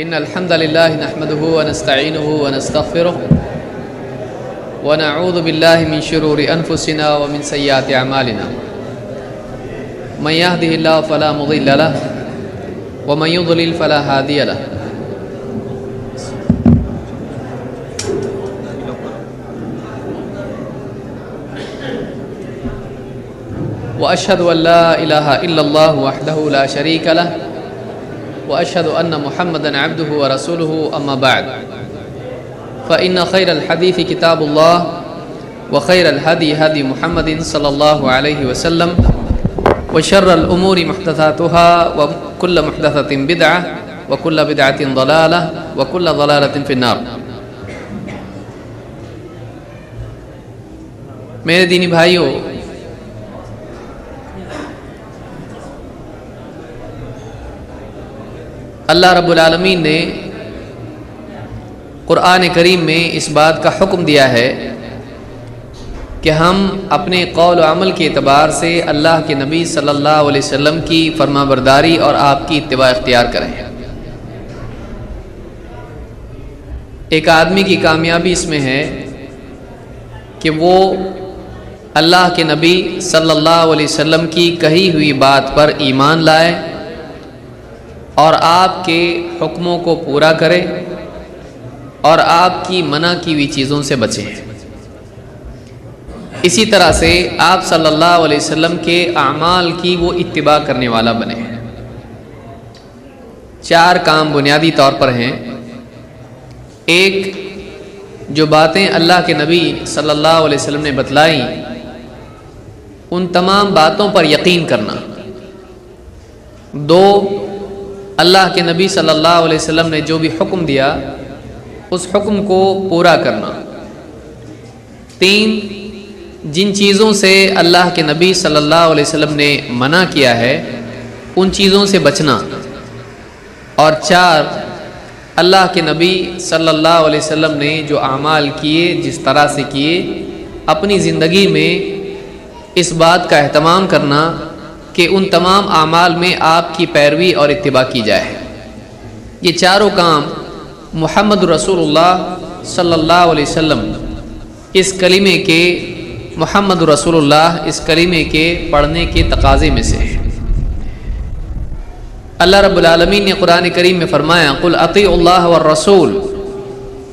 إن الحمد لله نحمده ونستعينه ونستغفره ونعوذ بالله من شرور أنفسنا ومن سيئات أعمالنا من يهده الله فلا مضل له ومن يضلل فلا هادي له وأشهد أن لا إله إلا الله وحده لا شريك له وأشهد أن محمدًا عبده ورسوله أما بعد فإن خير الحديث كتاب الله وخير الهدي هدي محمد صلى الله عليه وسلم وشر الأمور محدثاتها وكل محدثة بدعة وكل بدعة ضلالة وكل ضلالة في النار۔ میرے دینی بھائیوں، اللہ رب العالمین نے قرآن کریم میں اس بات کا حکم دیا ہے کہ ہم اپنے قول و عمل کے اعتبار سے اللہ کے نبی صلی اللہ علیہ وسلم کی فرما برداری اور آپ کی اتباع اختیار کریں۔ ایک آدمی کی کامیابی اس میں ہے کہ وہ اللہ کے نبی صلی اللہ علیہ وسلم کی کہی ہوئی بات پر ایمان لائے اور آپ کے حکموں کو پورا کرے اور آپ کی منع کی ہوئی چیزوں سے بچے۔ اسی طرح سے آپ صلی اللہ علیہ وسلم کے اعمال کی وہ اتباع کرنے والا بنے۔ چار کام بنیادی طور پر ہیں۔ ایک، جو باتیں اللہ کے نبی صلی اللہ علیہ وسلم نے بتلائیں ان تمام باتوں پر یقین کرنا۔ دو، اللہ کے نبی صلی اللہ علیہ وسلم نے جو بھی حکم دیا اس حکم کو پورا کرنا۔ تین، جن چیزوں سے اللہ کے نبی صلی اللہ علیہ وسلم نے منع کیا ہے ان چیزوں سے بچنا۔ اور چار، اللہ کے نبی صلی اللہ علیہ وسلم نے جو اعمال کیے جس طرح سے کیے اپنی زندگی میں اس بات کا اہتمام کرنا کہ ان تمام اعمال میں آپ کی پیروی اور اتباع کی جائے۔ یہ چاروں کام محمد رسول اللہ صلی اللہ علیہ وسلم اس کلمے کے پڑھنے کے تقاضے میں سے ہے۔ اللہ رب العالمین نے قرآن کریم میں فرمایا قل اطیعوا اللہ والرسول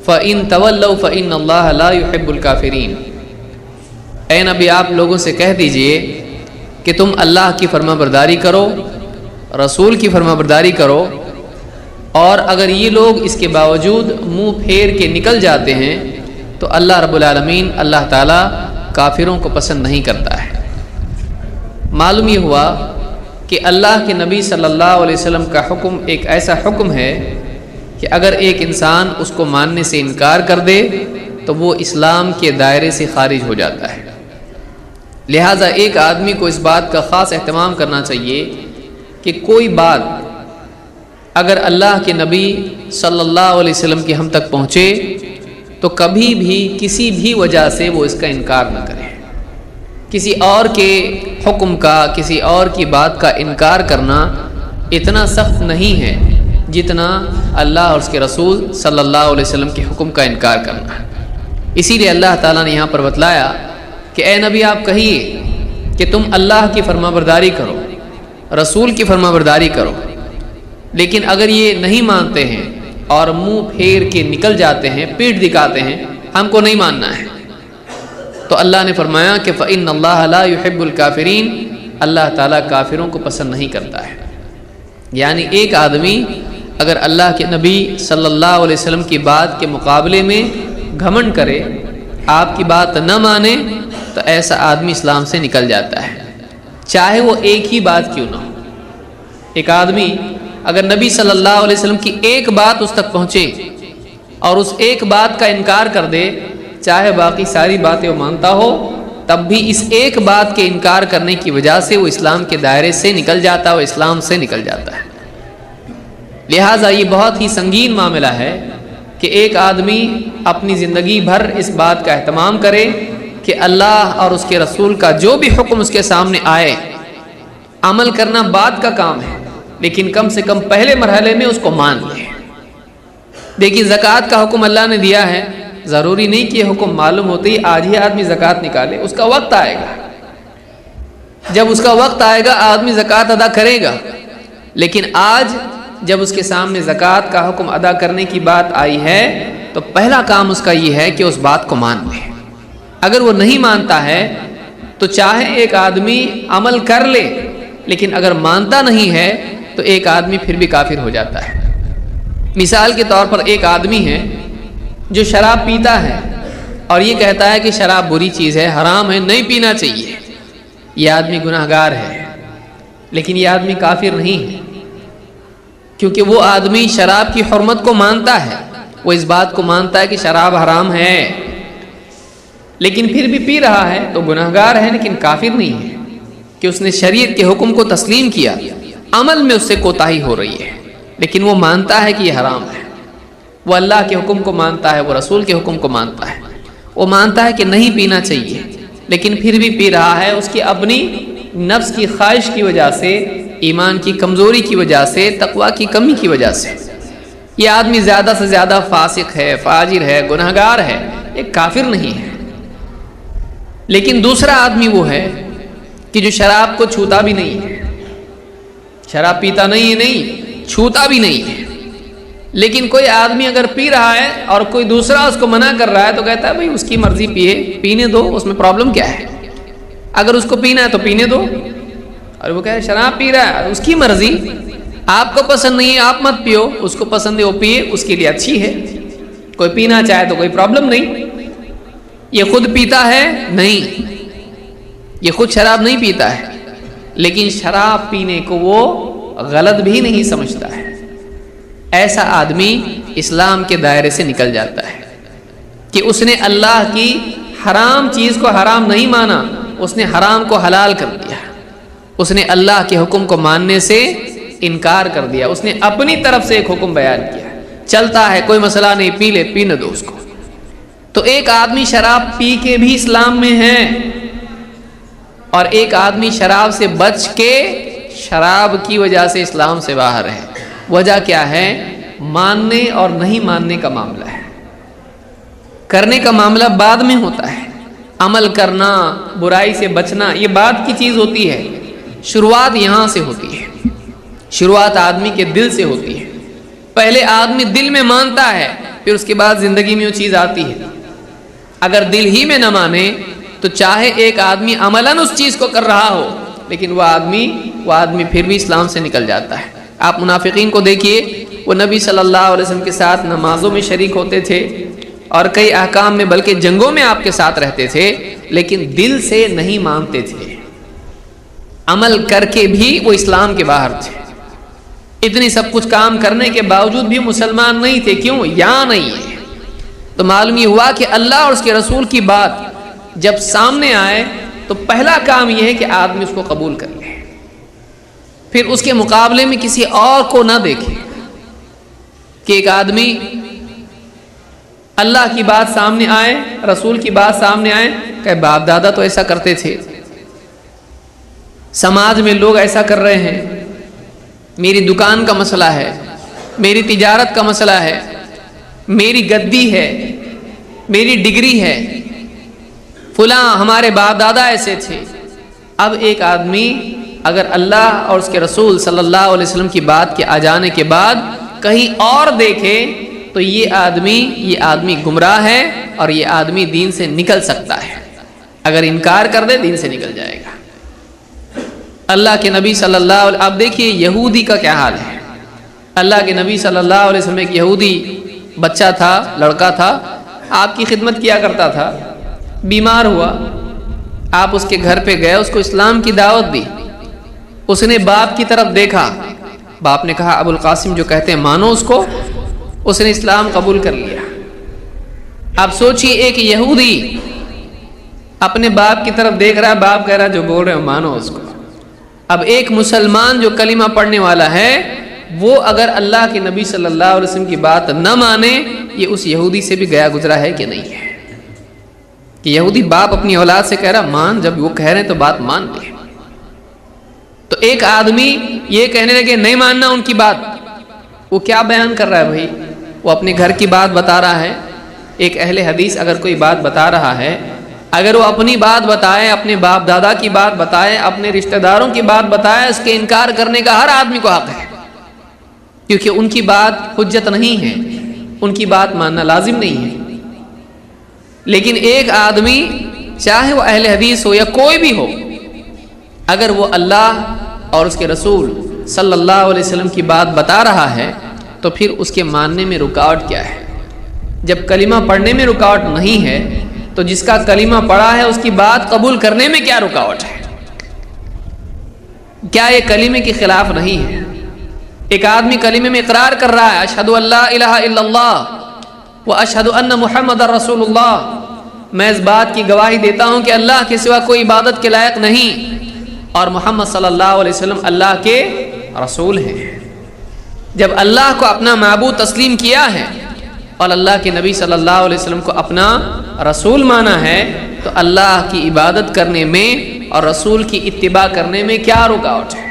فإن تولوا فإن اللہ لا يحب الکافرین۔ اے نبی، آپ لوگوں سے کہہ دیجئے کہ تم اللہ کی فرما برداری کرو، رسول کی فرما برداری کرو، اور اگر یہ لوگ اس کے باوجود منہ پھیر کے نکل جاتے ہیں تو اللہ رب العالمین اللہ تعالیٰ کافروں کو پسند نہیں کرتا ہے۔ معلوم یہ ہوا کہ اللہ کے نبی صلی اللہ علیہ وسلم کا حکم ایک ایسا حکم ہے کہ اگر ایک انسان اس کو ماننے سے انکار کر دے تو وہ اسلام کے دائرے سے خارج ہو جاتا ہے۔ لہٰذا ایک آدمی کو اس بات کا خاص اہتمام کرنا چاہیے کہ کوئی بات اگر اللہ کے نبی صلی اللہ علیہ وسلم کی ہم تک پہنچے تو کبھی بھی کسی بھی وجہ سے وہ اس کا انکار نہ کرے۔ کسی اور کے حکم کا، کسی اور کی بات کا انکار کرنا اتنا سخت نہیں ہے جتنا اللہ اور اس کے رسول صلی اللہ علیہ وسلم کے حکم کا انکار کرنا ہے۔ اسی لیے اللہ تعالیٰ نے یہاں پر بتلایا کہ اے نبی، آپ کہیے کہ تم اللہ کی فرما برداری کرو، رسول کی فرما برداری کرو، لیکن اگر یہ نہیں مانتے ہیں اور منہ پھیر کے نکل جاتے ہیں، پیٹھ دکھاتے ہیں، ہم کو نہیں ماننا ہے، تو اللہ نے فرمایا کہ فإن اللہ لا يحب الکافرین، اللہ تعالیٰ کافروں کو پسند نہیں کرتا ہے۔ یعنی ایک آدمی اگر اللہ کے نبی صلی اللہ علیہ وسلم کی بات کے مقابلے میں گھمنڈ کرے، آپ کی بات نہ مانے، تو ایسا آدمی اسلام سے نکل جاتا ہے، چاہے وہ ایک ہی بات کیوں نہ ہو۔ ایک آدمی اگر نبی صلی اللہ علیہ وسلم کی ایک بات اس تک پہنچے اور اس ایک بات کا انکار کر دے، چاہے باقی ساری باتیں وہ مانتا ہو، تب بھی اس ایک بات کے انکار کرنے کی وجہ سے وہ اسلام کے دائرے سے نکل جاتا ہے، وہ اسلام سے نکل جاتا ہے۔ لہٰذا یہ بہت ہی سنگین معاملہ ہے کہ ایک آدمی اپنی زندگی بھر اس بات کا اہتمام کرے کہ اللہ اور اس کے رسول کا جو بھی حکم اس کے سامنے آئے عمل کرنا بعد کا کام ہے، لیکن کم سے کم پہلے مرحلے میں اس کو مان لے۔ دیکھیے زکوٰۃ کا حکم اللہ نے دیا ہے، ضروری نہیں کہ یہ حکم معلوم ہوتے ہی آج ہی آدمی زکوٰۃ نکالے، اس کا وقت آئے گا، جب اس کا وقت آئے گا آدمی زکوٰۃ ادا کرے گا، لیکن آج جب اس کے سامنے زکوٰۃ کا حکم ادا کرنے کی بات آئی ہے تو پہلا کام اس کا یہ ہے کہ اس بات کو مان لے۔ اگر وہ نہیں مانتا ہے تو چاہے ایک آدمی عمل کر لے، لیکن اگر مانتا نہیں ہے تو ایک آدمی پھر بھی کافر ہو جاتا ہے۔ مثال کے طور پر ایک آدمی ہے جو شراب پیتا ہے اور یہ کہتا ہے کہ شراب بری چیز ہے، حرام ہے، نہیں پینا چاہیے، یہ آدمی گناہ گار ہے، لیکن یہ آدمی کافر نہیں ہے، کیونکہ وہ آدمی شراب کی حرمت کو مانتا ہے، وہ اس بات کو مانتا ہے کہ شراب حرام ہے، لیکن پھر بھی پی رہا ہے تو گناہ گار ہے، لیکن کافر نہیں ہے، کہ اس نے شریعت کے حکم کو تسلیم کیا، عمل میں اس سے کوتاہی ہو رہی ہے، لیکن وہ مانتا ہے کہ یہ حرام ہے، وہ اللہ کے حکم کو مانتا ہے، وہ رسول کے حکم کو مانتا ہے، وہ مانتا ہے کہ نہیں پینا چاہیے، لیکن پھر بھی پی رہا ہے، اس کی اپنی نفس کی خواہش کی وجہ سے، ایمان کی کمزوری کی وجہ سے، تقوی کی کمی کی وجہ سے۔ یہ آدمی زیادہ سے زیادہ فاسق ہے، فاجر ہے، گناہ گار ہے، ایک کافر نہیں ہے۔ لیکن دوسرا آدمی وہ ہے کہ جو شراب کو چھوتا بھی نہیں ہے، شراب پیتا نہیں ہے، نہیں چھوتا بھی نہیں ہے، لیکن کوئی آدمی اگر پی رہا ہے اور کوئی دوسرا اس کو منع کر رہا ہے تو کہتا ہے بھائی اس کی مرضی پیے، پینے دو، اس میں پرابلم کیا ہے، اگر اس کو پینا ہے تو پینے دو، اور وہ کہہ رہے شراب پی رہا ہے، اس کی مرضی، آپ کو پسند نہیں ہے آپ مت پیو، اس کو پسند ہے وہ پیے، اس کے لیے اچھی ہے، کوئی پینا چاہے تو کوئی پرابلم نہیں۔ یہ خود پیتا ہے نہیں، یہ خود شراب نہیں پیتا ہے، لیکن شراب پینے کو وہ غلط بھی نہیں سمجھتا ہے، ایسا آدمی اسلام کے دائرے سے نکل جاتا ہے، کہ اس نے اللہ کی حرام چیز کو حرام نہیں مانا، اس نے حرام کو حلال کر دیا، اس نے اللہ کے حکم کو ماننے سے انکار کر دیا، اس نے اپنی طرف سے ایک حکم بیان کیا، چلتا ہے کوئی مسئلہ نہیں، پی لے، پینے دو اس کو۔ تو ایک آدمی شراب پی کے بھی اسلام میں ہے، اور ایک آدمی شراب سے بچ کے شراب کی وجہ سے اسلام سے باہر ہے۔ وجہ کیا ہے؟ ماننے اور نہیں ماننے کا معاملہ ہے، کرنے کا معاملہ بعد میں ہوتا ہے، عمل کرنا، برائی سے بچنا یہ بعد کی چیز ہوتی ہے، شروعات یہاں سے ہوتی ہے، شروعات آدمی کے دل سے ہوتی ہے، پہلے آدمی دل میں مانتا ہے، پھر اس کے بعد زندگی میں وہ چیز آتی ہے۔ اگر دل ہی میں نہ مانے تو چاہے ایک آدمی عملاً اس چیز کو کر رہا ہو، لیکن وہ آدمی پھر بھی اسلام سے نکل جاتا ہے۔ آپ منافقین کو دیکھیے، وہ نبی صلی اللہ علیہ وسلم کے ساتھ نمازوں میں شریک ہوتے تھے اور کئی احکام میں، بلکہ جنگوں میں آپ کے ساتھ رہتے تھے، لیکن دل سے نہیں مانتے تھے، عمل کر کے بھی وہ اسلام کے باہر تھے، اتنی سب کچھ کام کرنے کے باوجود بھی مسلمان نہیں تھے۔ کیوں؟ یہاں نہیں ہے۔ تو معلوم یہ ہوا کہ اللہ اور اس کے رسول کی بات جب سامنے آئے تو پہلا کام یہ ہے کہ آدمی اس کو قبول کر لے، پھر اس کے مقابلے میں کسی اور کو نہ دیکھے، کہ ایک آدمی اللہ کی بات سامنے آئے، رسول کی بات سامنے آئے، کہ باپ دادا تو ایسا کرتے تھے، سماج میں لوگ ایسا کر رہے ہیں، میری دکان کا مسئلہ ہے، میری تجارت کا مسئلہ ہے، میری گدی ہے، میری ڈگری ہے، فلاں ہمارے باپ دادا ایسے تھے۔ اب ایک آدمی اگر اللہ اور اس کے رسول صلی اللہ علیہ وسلم کی بات کے آ جانے کے بعد کہیں اور دیکھے تو یہ آدمی گمراہ ہے، اور یہ آدمی دین سے نکل سکتا ہے، اگر انکار کر دے دین سے نکل جائے گا۔ اللہ کے نبی صلی اللہ علیہ وسلم، آپ دیکھیے یہودی کا کیا حال ہے۔ اللہ کے نبی صلی اللہ علیہ وسلم ایک یہودی بچہ تھا، لڑکا تھا، آپ کی خدمت کیا کرتا تھا، بیمار ہوا، آپ اس کے گھر پہ گئے، اس کو اسلام کی دعوت دی، اس نے باپ کی طرف دیکھا، باپ نے کہا ابو القاسم جو کہتے ہیں مانو اس کو، اس نے اسلام قبول کر لیا۔ آپ سوچئے ایک یہودی اپنے باپ کی طرف دیکھ رہا ہے، باپ کہہ رہا جو بول رہے ہو مانو اس کو۔ اب ایک مسلمان جو کلمہ پڑھنے والا ہے، وہ اگر اللہ کے نبی صلی اللہ علیہ وسلم کی بات نہ مانے، یہ اس یہودی سے بھی گیا گزرا ہے کہ نہیں ہے؟ کہ یہودی باپ اپنی اولاد سے کہہ رہا مان، جب وہ کہہ رہے ہیں تو بات مان لے۔ تو ایک آدمی یہ کہنے لگے نہیں ماننا ان کی بات، وہ کیا بیان کر رہا ہے بھائی؟ وہ اپنے گھر کی بات بتا رہا ہے. ایک اہل حدیث اگر کوئی بات بتا رہا ہے، اگر وہ اپنی بات بتائے، اپنے باپ دادا کی بات بتائے، اپنے رشتہ داروں کی بات بتائے، اس کے انکار کرنے کا ہر آدمی کو حق ہے، کیونکہ ان کی بات حجت نہیں ہے، ان کی بات ماننا لازم نہیں ہے. لیکن ایک آدمی چاہے وہ اہل حدیث ہو یا کوئی بھی ہو، اگر وہ اللہ اور اس کے رسول صلی اللہ علیہ وسلم کی بات بتا رہا ہے تو پھر اس کے ماننے میں رکاوٹ کیا ہے؟ جب کلمہ پڑھنے میں رکاوٹ نہیں ہے تو جس کا کلمہ پڑھا ہے اس کی بات قبول کرنے میں کیا رکاوٹ ہے؟ کیا یہ کلمے کے خلاف نہیں ہے؟ ایک آدمی کلمے میں اقرار کر رہا ہے، اشہد ان لا الہ الا اللہ و اشہد ان محمد رسول اللہ، میں اس بات کی گواہی دیتا ہوں کہ اللہ کے سوا کوئی عبادت کے لائق نہیں اور محمد صلی اللہ علیہ وسلم اللہ کے رسول ہیں. جب اللہ کو اپنا معبود تسلیم کیا ہے اور اللہ کے نبی صلی اللہ علیہ وسلم کو اپنا رسول مانا ہے تو اللہ کی عبادت کرنے میں اور رسول کی اتباع کرنے میں کیا رکاوٹ ہے؟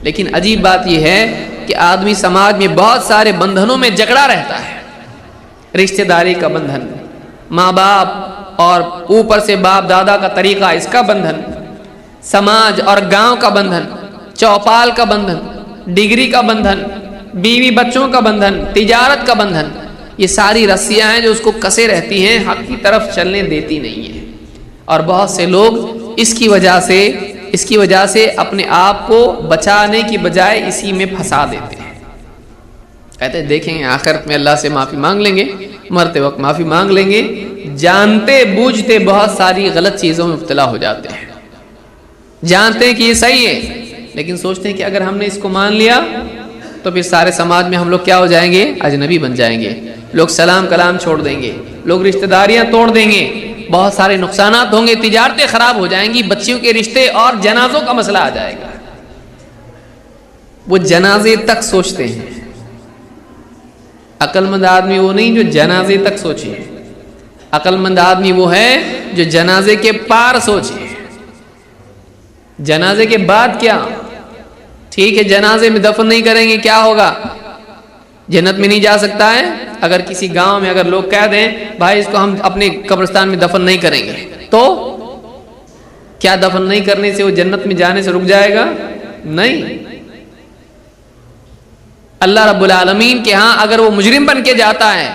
لیکن عجیب بات یہ ہے کہ آدمی سماج میں بہت سارے بندھنوں میں جکڑا رہتا ہے. رشتہ داری کا بندھن، ماں باپ اور اوپر سے باپ دادا کا طریقہ اس کا بندھن، سماج اور گاؤں کا بندھن، چوپال کا بندھن، ڈگری کا بندھن، بیوی بچوں کا بندھن، تجارت کا بندھن، یہ ساری رسیاں ہیں جو اس کو کسے رہتی ہیں، حق کی طرف چلنے دیتی نہیں ہیں. اور بہت سے لوگ اس کی وجہ سے اپنے آپ کو بچانے کی بجائے اسی میں پھنسا دیتے ہیں. کہتے ہیں دیکھیں گے آخرت میں اللہ سے معافی مانگ لیں گے، مرتے وقت معافی مانگ لیں گے. جانتے بوجھتے بہت ساری غلط چیزوں میں مبتلا ہو جاتے ہیں. جانتے ہیں کہ یہ صحیح ہے لیکن سوچتے ہیں کہ اگر ہم نے اس کو مان لیا تو پھر سارے سماج میں ہم لوگ کیا ہو جائیں گے؟ اجنبی بن جائیں گے. لوگ سلام کلام چھوڑ دیں گے، لوگ رشتہ داریاں توڑ دیں گے، بہت سارے نقصانات ہوں گے، تجارتیں خراب ہو جائیں گی، بچیوں کے رشتے اور جنازوں کا مسئلہ آ جائے گا. وہ جنازے تک سوچتے ہیں. عقل مند آدمی وہ نہیں جو جنازے تک سوچے، عقل مند آدمی وہ ہے جو جنازے کے پار سوچے. جنازے کے بعد کیا؟ ٹھیک ہے جنازے میں دفن نہیں کریں گے کیا ہوگا؟ جنت میں نہیں جا سکتا ہے؟ اگر کسی گاؤں میں اگر لوگ کہہ دیں بھائی اس کو ہم اپنے قبرستان میں دفن نہیں کریں گے تو کیا دفن نہیں کرنے سے وہ جنت میں جانے سے رک جائے گا؟ نہیں. اللہ رب العالمین کے ہاں اگر وہ مجرم بن کے جاتا ہے،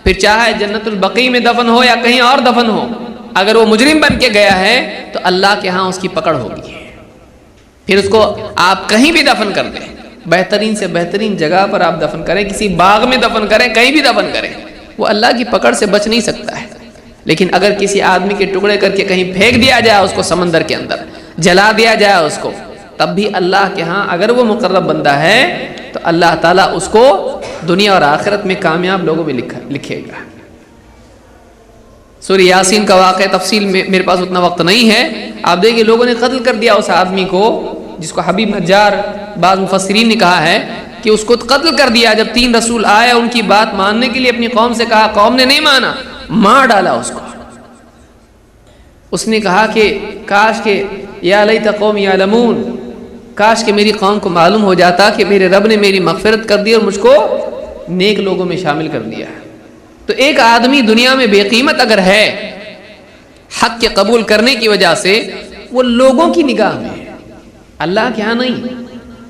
پھر چاہے جنت البقیع میں دفن ہو یا کہیں اور دفن ہو، اگر وہ مجرم بن کے گیا ہے تو اللہ کے ہاں اس کی پکڑ ہوگی. پھر اس کو آپ کہیں بھی دفن کر دیں، بہترین سے بہترین جگہ پر آپ دفن کریں، کسی باغ میں دفن کریں، کہیں بھی دفن کریں، وہ اللہ کی پکڑ سے بچ نہیں سکتا ہے. لیکن اگر کسی آدمی کے ٹکڑے کر کے کہیں پھینک دیا جائے اس کو سمندر کے اندر، جلا دیا جائے اس کو، تب بھی اللہ کے ہاں اگر وہ مقرب بندہ ہے تو اللہ تعالیٰ اس کو دنیا اور آخرت میں کامیاب لوگوں میں لکھے گا. سورہ یاسین کا واقعہ تفصیل میں میرے پاس اتنا وقت نہیں ہے. آپ دیکھیں لوگوں نے قتل کر دیا اس آدمی کو جس کو حبیب نجار، بعض مفسرین نے کہا ہے کہ اس کو قتل کر دیا. جب 3 رسول آئے ان کی بات ماننے کے لیے اپنی قوم سے کہا، قوم نے نہیں مانا، مار ڈالا اس کو. اس نے کہا کہ کاش کہ یا لیت قوم یعلمون، کاش کہ میری قوم کو معلوم ہو جاتا کہ میرے رب نے میری مغفرت کر دی اور مجھ کو نیک لوگوں میں شامل کر دیا. تو ایک آدمی دنیا میں بے قیمت اگر ہے حق کے قبول کرنے کی وجہ سے، وہ لوگوں کی نگاہ میں ہے، اللہ کے ہاں نہیں.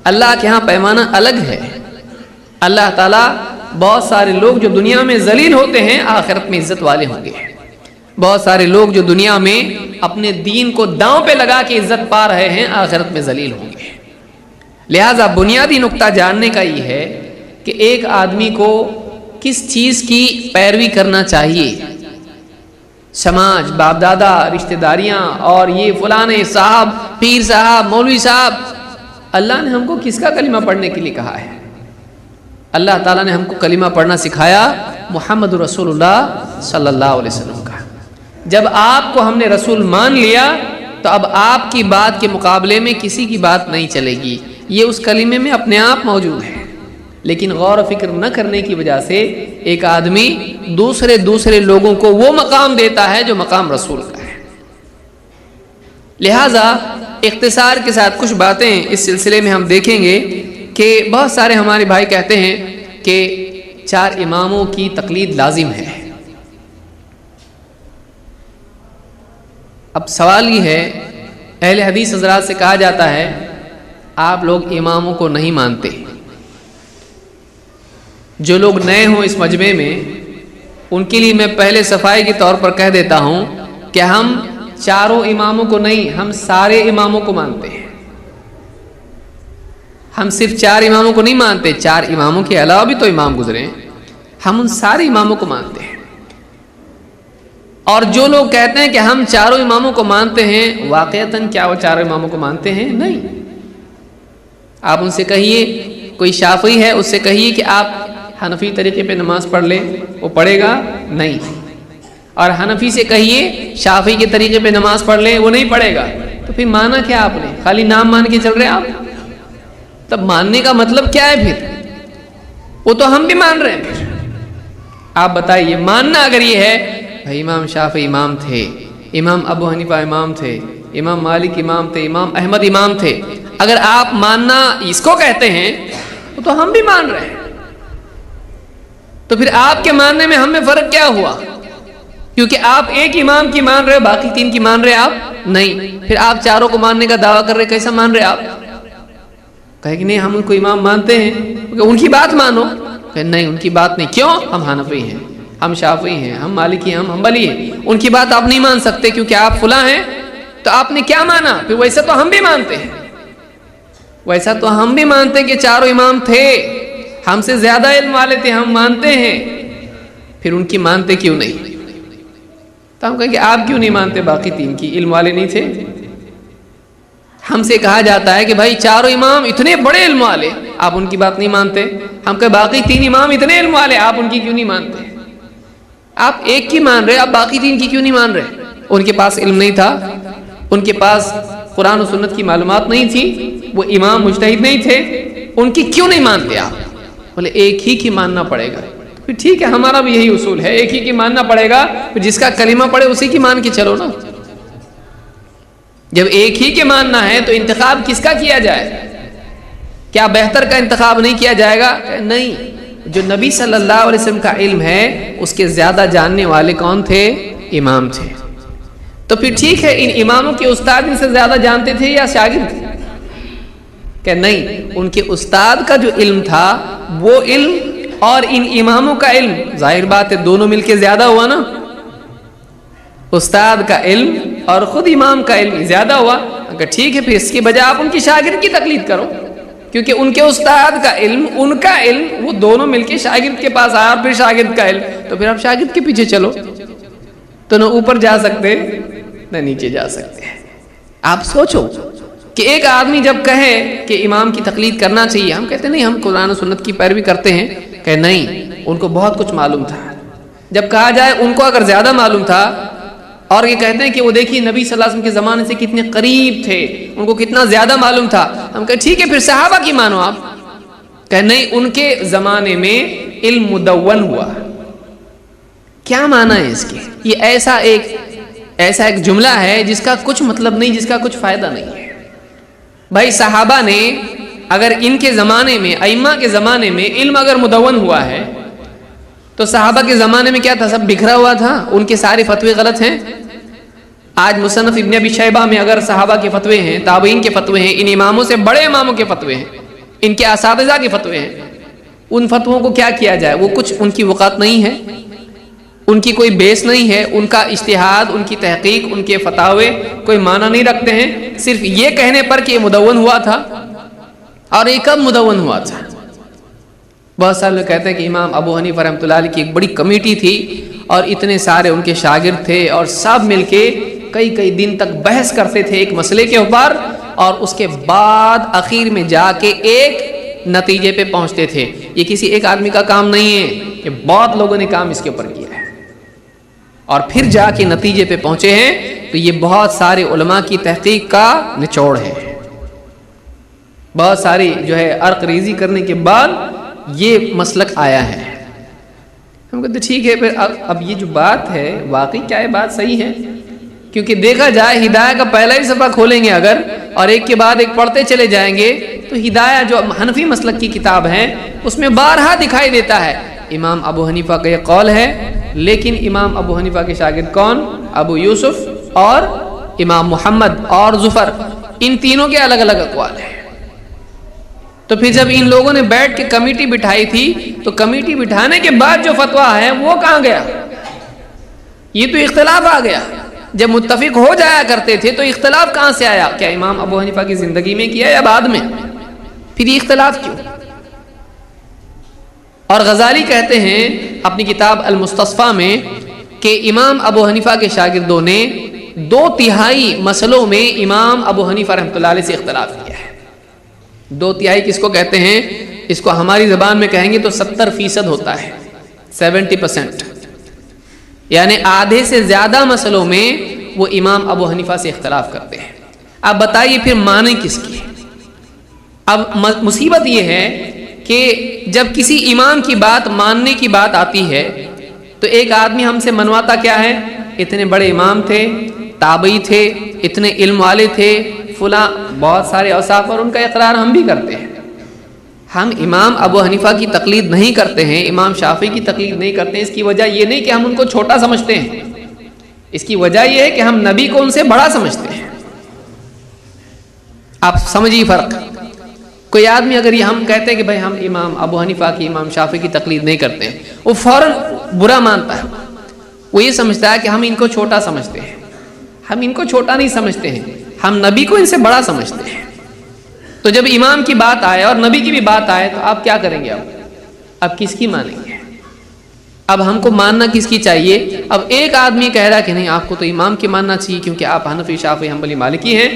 اللہ کے ہاں پیمانہ الگ ہے. اللہ تعالیٰ بہت سارے لوگ جو دنیا میں ذلیل ہوتے ہیں آخرت میں عزت والے ہوں گے. بہت سارے لوگ جو دنیا میں اپنے دین کو داؤں پہ لگا کے عزت پا رہے ہیں آخرت میں ذلیل ہوں گے. لہٰذا بنیادی نقطہ جاننے کا یہ ہے کہ ایک آدمی کو کس چیز کی پیروی کرنا چاہیے. سماج، باپ دادا، رشتہ داریاں اور یہ فلانے صاحب، پیر صاحب، مولوی صاحب، اللہ نے ہم کو کس کا کلمہ پڑھنے کے لیے کہا ہے؟ اللہ تعالیٰ نے ہم کو کلمہ پڑھنا سکھایا محمد رسول اللہ صلی اللہ علیہ وسلم کا. جب آپ کو ہم نے رسول مان لیا تو اب آپ کی بات کے مقابلے میں کسی کی بات نہیں چلے گی. یہ اس کلمے میں اپنے آپ موجود ہے. لیکن غور و فکر نہ کرنے کی وجہ سے ایک آدمی دوسرے لوگوں کو وہ مقام دیتا ہے جو مقام رسول کا ہے. لہٰذا اختصار کے ساتھ کچھ باتیں اس سلسلے میں ہم دیکھیں گے کہ بہت سارے ہمارے بھائی کہتے ہیں کہ 4 اماموں کی تقلید لازم ہے۔ اب سوال یہ ہے، اہل حدیث حضرات سے کہا جاتا ہے آپ لوگ اماموں کو نہیں مانتے۔ جو لوگ نئے ہوں اس مجمع میں ان کے لیے میں پہلے صفائی کے طور پر کہہ دیتا ہوں کہ ہم 4 اماموں کو نہیں، ہم سارے اماموں کو مانتے ہیں۔ ہم صرف 4 اماموں کو نہیں مانتے، 4 اماموں کے علاوہ بھی تو امام گزرے ہیں، ہم ان سارے اماموں کو مانتے ہیں۔ اور جو لوگ کہتے ہیں کہ ہم 4 اماموں کو مانتے ہیں، واقعتاً کیا وہ 4 اماموں کو مانتے ہیں؟ نہیں۔ آپ ان سے کہیے، کوئی شافعی ہے اس سے کہیے کہ آپ حنفی طریقے پہ نماز پڑھ لے، وہ پڑھے گا نہیں۔ اور حنفی سے کہیے شافعی کے طریقے پہ نماز پڑھ لے، وہ نہیں پڑھے گا۔ تو پھر مانا کیا آپ نے؟ خالی نام مان کے چل رہے آپ؟ تب ماننے کا مطلب کیا ہے پھر؟ وہ تو ہم بھی مان رہے ہیں۔ پھر آپ بتائیے، ماننا اگر یہ ہے بھائی امام شافعی امام تھے، امام ابو حنیفہ امام تھے، امام مالک امام تھے، امام احمد امام تھے، اگر آپ ماننا اس کو کہتے ہیں تو ہم بھی مان رہے ہیں۔ تو پھر آپ کے ماننے میں ہم میں فرق کیا ہوا؟ کیونکہ آپ ایک امام کی مان رہے، باقی 3 کی مان رہے آپ نہیں۔ پھر آپ 4 کو ماننے کا دعویٰ کر رہے، کیسا مان رہے آپ؟ کہے کہ نہیں ہم ان کو امام مانتے ہیں، ان کی بات مانو۔ کہ نہیں ان کی بات نہیں، کیوں؟ ہم حنفی ہیں، ہم شافعی ہیں، ہم مالکی ہیں، ہم حنبلی ہیں، ان کی بات آپ نہیں مان سکتے کیونکہ آپ فلاں ہیں۔ تو آپ نے کیا مانا؟ پھر ویسا تو ہم بھی مانتے ہیں، ویسا تو ہم بھی مانتے ہیں کہ 4 امام تھے، ہم سے زیادہ علم والے تھے، ہم مانتے ہیں، پھر ان کی مانتے کیوں نہیں؟ تو ہم کہیں کہ آپ کیوں نہیں مانتے باقی 3 کی؟ علم والے نہیں تھے؟ ہم سے کہا جاتا ہے کہ بھائی 4 امام اتنے بڑے علم والے، آپ ان کی بات نہیں مانتے۔ ہم کہ باقی 3 امام اتنے علم والے، آپ ان کی کیوں نہیں مانتے؟ آپ ایک کی مان رہے، آپ باقی 3 کی کیوں نہیں مان رہے؟ ان کے پاس علم نہیں تھا، ان کے پاس قرآن و سنت کی معلومات نہیں تھی، وہ امام مجتہد نہیں تھے، ان کی کیوں نہیں مانتے آپ؟ بولے ایک ہی کی ماننا پڑے گا۔ پھر ٹھیک ہے، ہمارا بھی یہی اصول ہے، ایک ہی کی ماننا پڑے گا، پھر جس کا کلمہ پڑے اسی کی مان کے چلو نا۔ جب ایک ہی کے ماننا ہے تو انتخاب کس کا کیا جائے؟ کیا بہتر کا انتخاب نہیں کیا جائے گا؟ نہیں، جو نبی صلی اللہ علیہ وسلم کا علم ہے اس کے زیادہ جاننے والے کون تھے؟ امام تھے۔ تو پھر ٹھیک ہے، ان اماموں کے استاد ان سے زیادہ جانتے تھے یا شاگرد؟ کہ نہیں، ان کے استاد کا جو علم تھا وہ علم اور ان اماموں کا علم، ظاہر بات ہے دونوں مل کے زیادہ ہوا نا۔ استاد کا علم اور خود امام کا علم زیادہ ہوا، اگر ٹھیک ہے پھر اس کے بجائے آپ ان کی شاگرد کی تقلید کرو، کیونکہ ان کے استاد کا علم، ان کا علم، وہ دونوں مل کے شاگرد کے پاس آیا، اور پھر شاگرد کا علم، تو پھر آپ شاگرد کے پیچھے چلو۔ تو نہ اوپر جا سکتے نہ نیچے جا سکتے۔ آپ سوچو کہ ایک آدمی جب کہے کہ امام کی تقلید کرنا چاہیے، ہم کہتے نہیں ہم قرآن و سنت کی پیروی کرتے ہیں، کہ نہیں ان کو بہت کچھ معلوم تھا۔ جب کہا جائے ان کو اگر زیادہ معلوم تھا، اور یہ کہتے ہیں کہ وہ دیکھیے نبی صلی اللہ علیہ وسلم کے زمانے سے کتنے قریب تھے، ان کو کتنا زیادہ معلوم تھا، ہم کہتے ٹھیک ہے پھر صحابہ کی مانو آپ۔ کہ نہیں، ان کے زمانے میں علم مدون ہوا۔ کیا معنی ہے اس کے؟ یہ ایسا ایک جملہ ہے جس کا کچھ مطلب نہیں، جس کا کچھ فائدہ نہیں ہے۔ بھائی صحابہ نے اگر ان کے زمانے میں، ائمہ کے زمانے میں علم اگر مدون ہوا ہے تو صحابہ کے زمانے میں کیا تھا؟ سب بکھرا ہوا تھا، ان کے سارے فتوے غلط ہیں۔ آج مصنف ابن ابی شیبہ میں اگر صحابہ کے فتوے ہیں، تابعین کے فتوے ہیں، ان اماموں سے بڑے اماموں کے فتوے ہیں، ان کے اساتذہ کے فتوے ہیں، ان فتووں کو کیا کیا جائے؟ وہ کچھ ان کی وقعت نہیں ہے، ان کی کوئی بیس نہیں ہے، ان کا اجتہاد، ان کی تحقیق، ان کے فتاوے کوئی معنی نہیں رکھتے ہیں، صرف یہ کہنے پر کہ یہ مدون ہوا تھا۔ اور یہ کب مدون ہوا تھا؟ بہت سارے لوگ کہتے ہیں کہ امام ابو حنیفہ رحمۃ اللہ علیہ کی ایک بڑی کمیٹی تھی اور اتنے سارے ان کے شاگرد تھے اور سب مل کے کئی دن تک بحث کرتے تھے ایک مسئلے کے اوپر، اور اس کے بعد اخیر میں جا کے ایک نتیجے پہ پہنچتے تھے۔ یہ کسی ایک آدمی کا کام نہیں ہے، یہ بہت لوگوں نے کام اس کے اوپر کیا ہے اور پھر جا کے نتیجے پہ پہنچے ہیں۔ تو یہ بہت سارے علماء کی تحقیق کا نچوڑ ہے، بہت ساری جو ہے عرق ریزی کرنے کے بعد یہ مسلک آیا ہے۔ ہم کہتے ٹھیک ہے، پھر اب یہ جو بات ہے واقعی کیا ہے؟ بات صحیح ہے، کیونکہ دیکھا جائے ہدایہ کا پہلا ہی صفحہ کھولیں گے اگر اور ایک کے بعد ایک پڑھتے چلے جائیں گے تو ہدایہ جو حنفی مسلک کی کتاب ہے اس میں بارہا دکھائی دیتا ہے امام ابو حنیفہ کا یہ قول ہے، لیکن امام ابو حنیفہ کے شاگرد کون؟ ابو یوسف اور امام محمد اور زفر، ان تینوں کے الگ الگ اقوال ہیں۔ تو پھر جب ان لوگوں نے بیٹھ کے کمیٹی بٹھائی تھی تو کمیٹی بٹھانے کے بعد جو فتویٰ ہے وہ کہاں گیا؟ یہ تو اختلاف آ گیا۔ جب متفق ہو جایا کرتے تھے تو اختلاف کہاں سے آیا؟ کیا امام ابو حنیفہ کی زندگی میں کیا یا بعد میں؟ پھر یہ اختلاف کیوں؟ اور غزالی کہتے ہیں اپنی کتاب المستصفیٰ میں کہ امام ابو حنیفہ کے شاگردوں نے 2/3 مسئلوں میں امام ابو حنیفہ رحمۃ اللہ علیہ سے اختلاف کیا ہے۔ 2/3 کس کو کہتے ہیں؟ اس کو ہماری زبان میں کہیں گے تو 70% ہوتا ہے، 70%، یعنی آدھے سے زیادہ مسئلوں میں وہ امام ابو حنیفہ سے اختلاف کرتے ہیں۔ اب بتائیے پھر مانیں کس کی؟ اب مصیبت یہ ہے کہ جب کسی امام کی بات ماننے کی بات آتی ہے تو ایک آدمی ہم سے منواتا کیا ہے؟ اتنے بڑے امام تھے، تابعی تھے، اتنے علم والے تھے، فلاں بہت سارے اوصاف، اور ان کا اقرار ہم بھی کرتے ہیں۔ ہم امام ابو حنیفہ کی تقلید نہیں کرتے ہیں، امام شافعی کی تقلید نہیں کرتے ہیں، اس کی وجہ یہ نہیں کہ ہم ان کو چھوٹا سمجھتے ہیں، اس کی وجہ یہ ہے کہ ہم نبی کو ان سے بڑا سمجھتے ہیں۔ آپ سمجھیے فرق۔ کوئی آدمی اگر یہ ہم کہتے ہیں کہ بھائی ہم امام ابو حنیفہ کی، امام شافعی کی تقلید نہیں کرتے ہیں، وہ فوراً برا مانتا ہے، وہ یہ سمجھتا ہے کہ ہم ان کو چھوٹا سمجھتے ہیں۔ ہم ان کو چھوٹا نہیں سمجھتے ہیں، ہم نبی کو ان سے بڑا سمجھتے ہیں۔ تو جب امام کی بات آئے اور نبی کی بھی بات آئے تو آپ کیا کریں گے؟ اب کس کی مانیں گے؟ اب ہم کو ماننا کس کی چاہیے؟ اب ایک آدمی کہہ رہا کہ نہیں آپ کو تو امام کی ماننا چاہیے کیونکہ آپ حنفی، شافعی، حنبلی، مالکی ہیں۔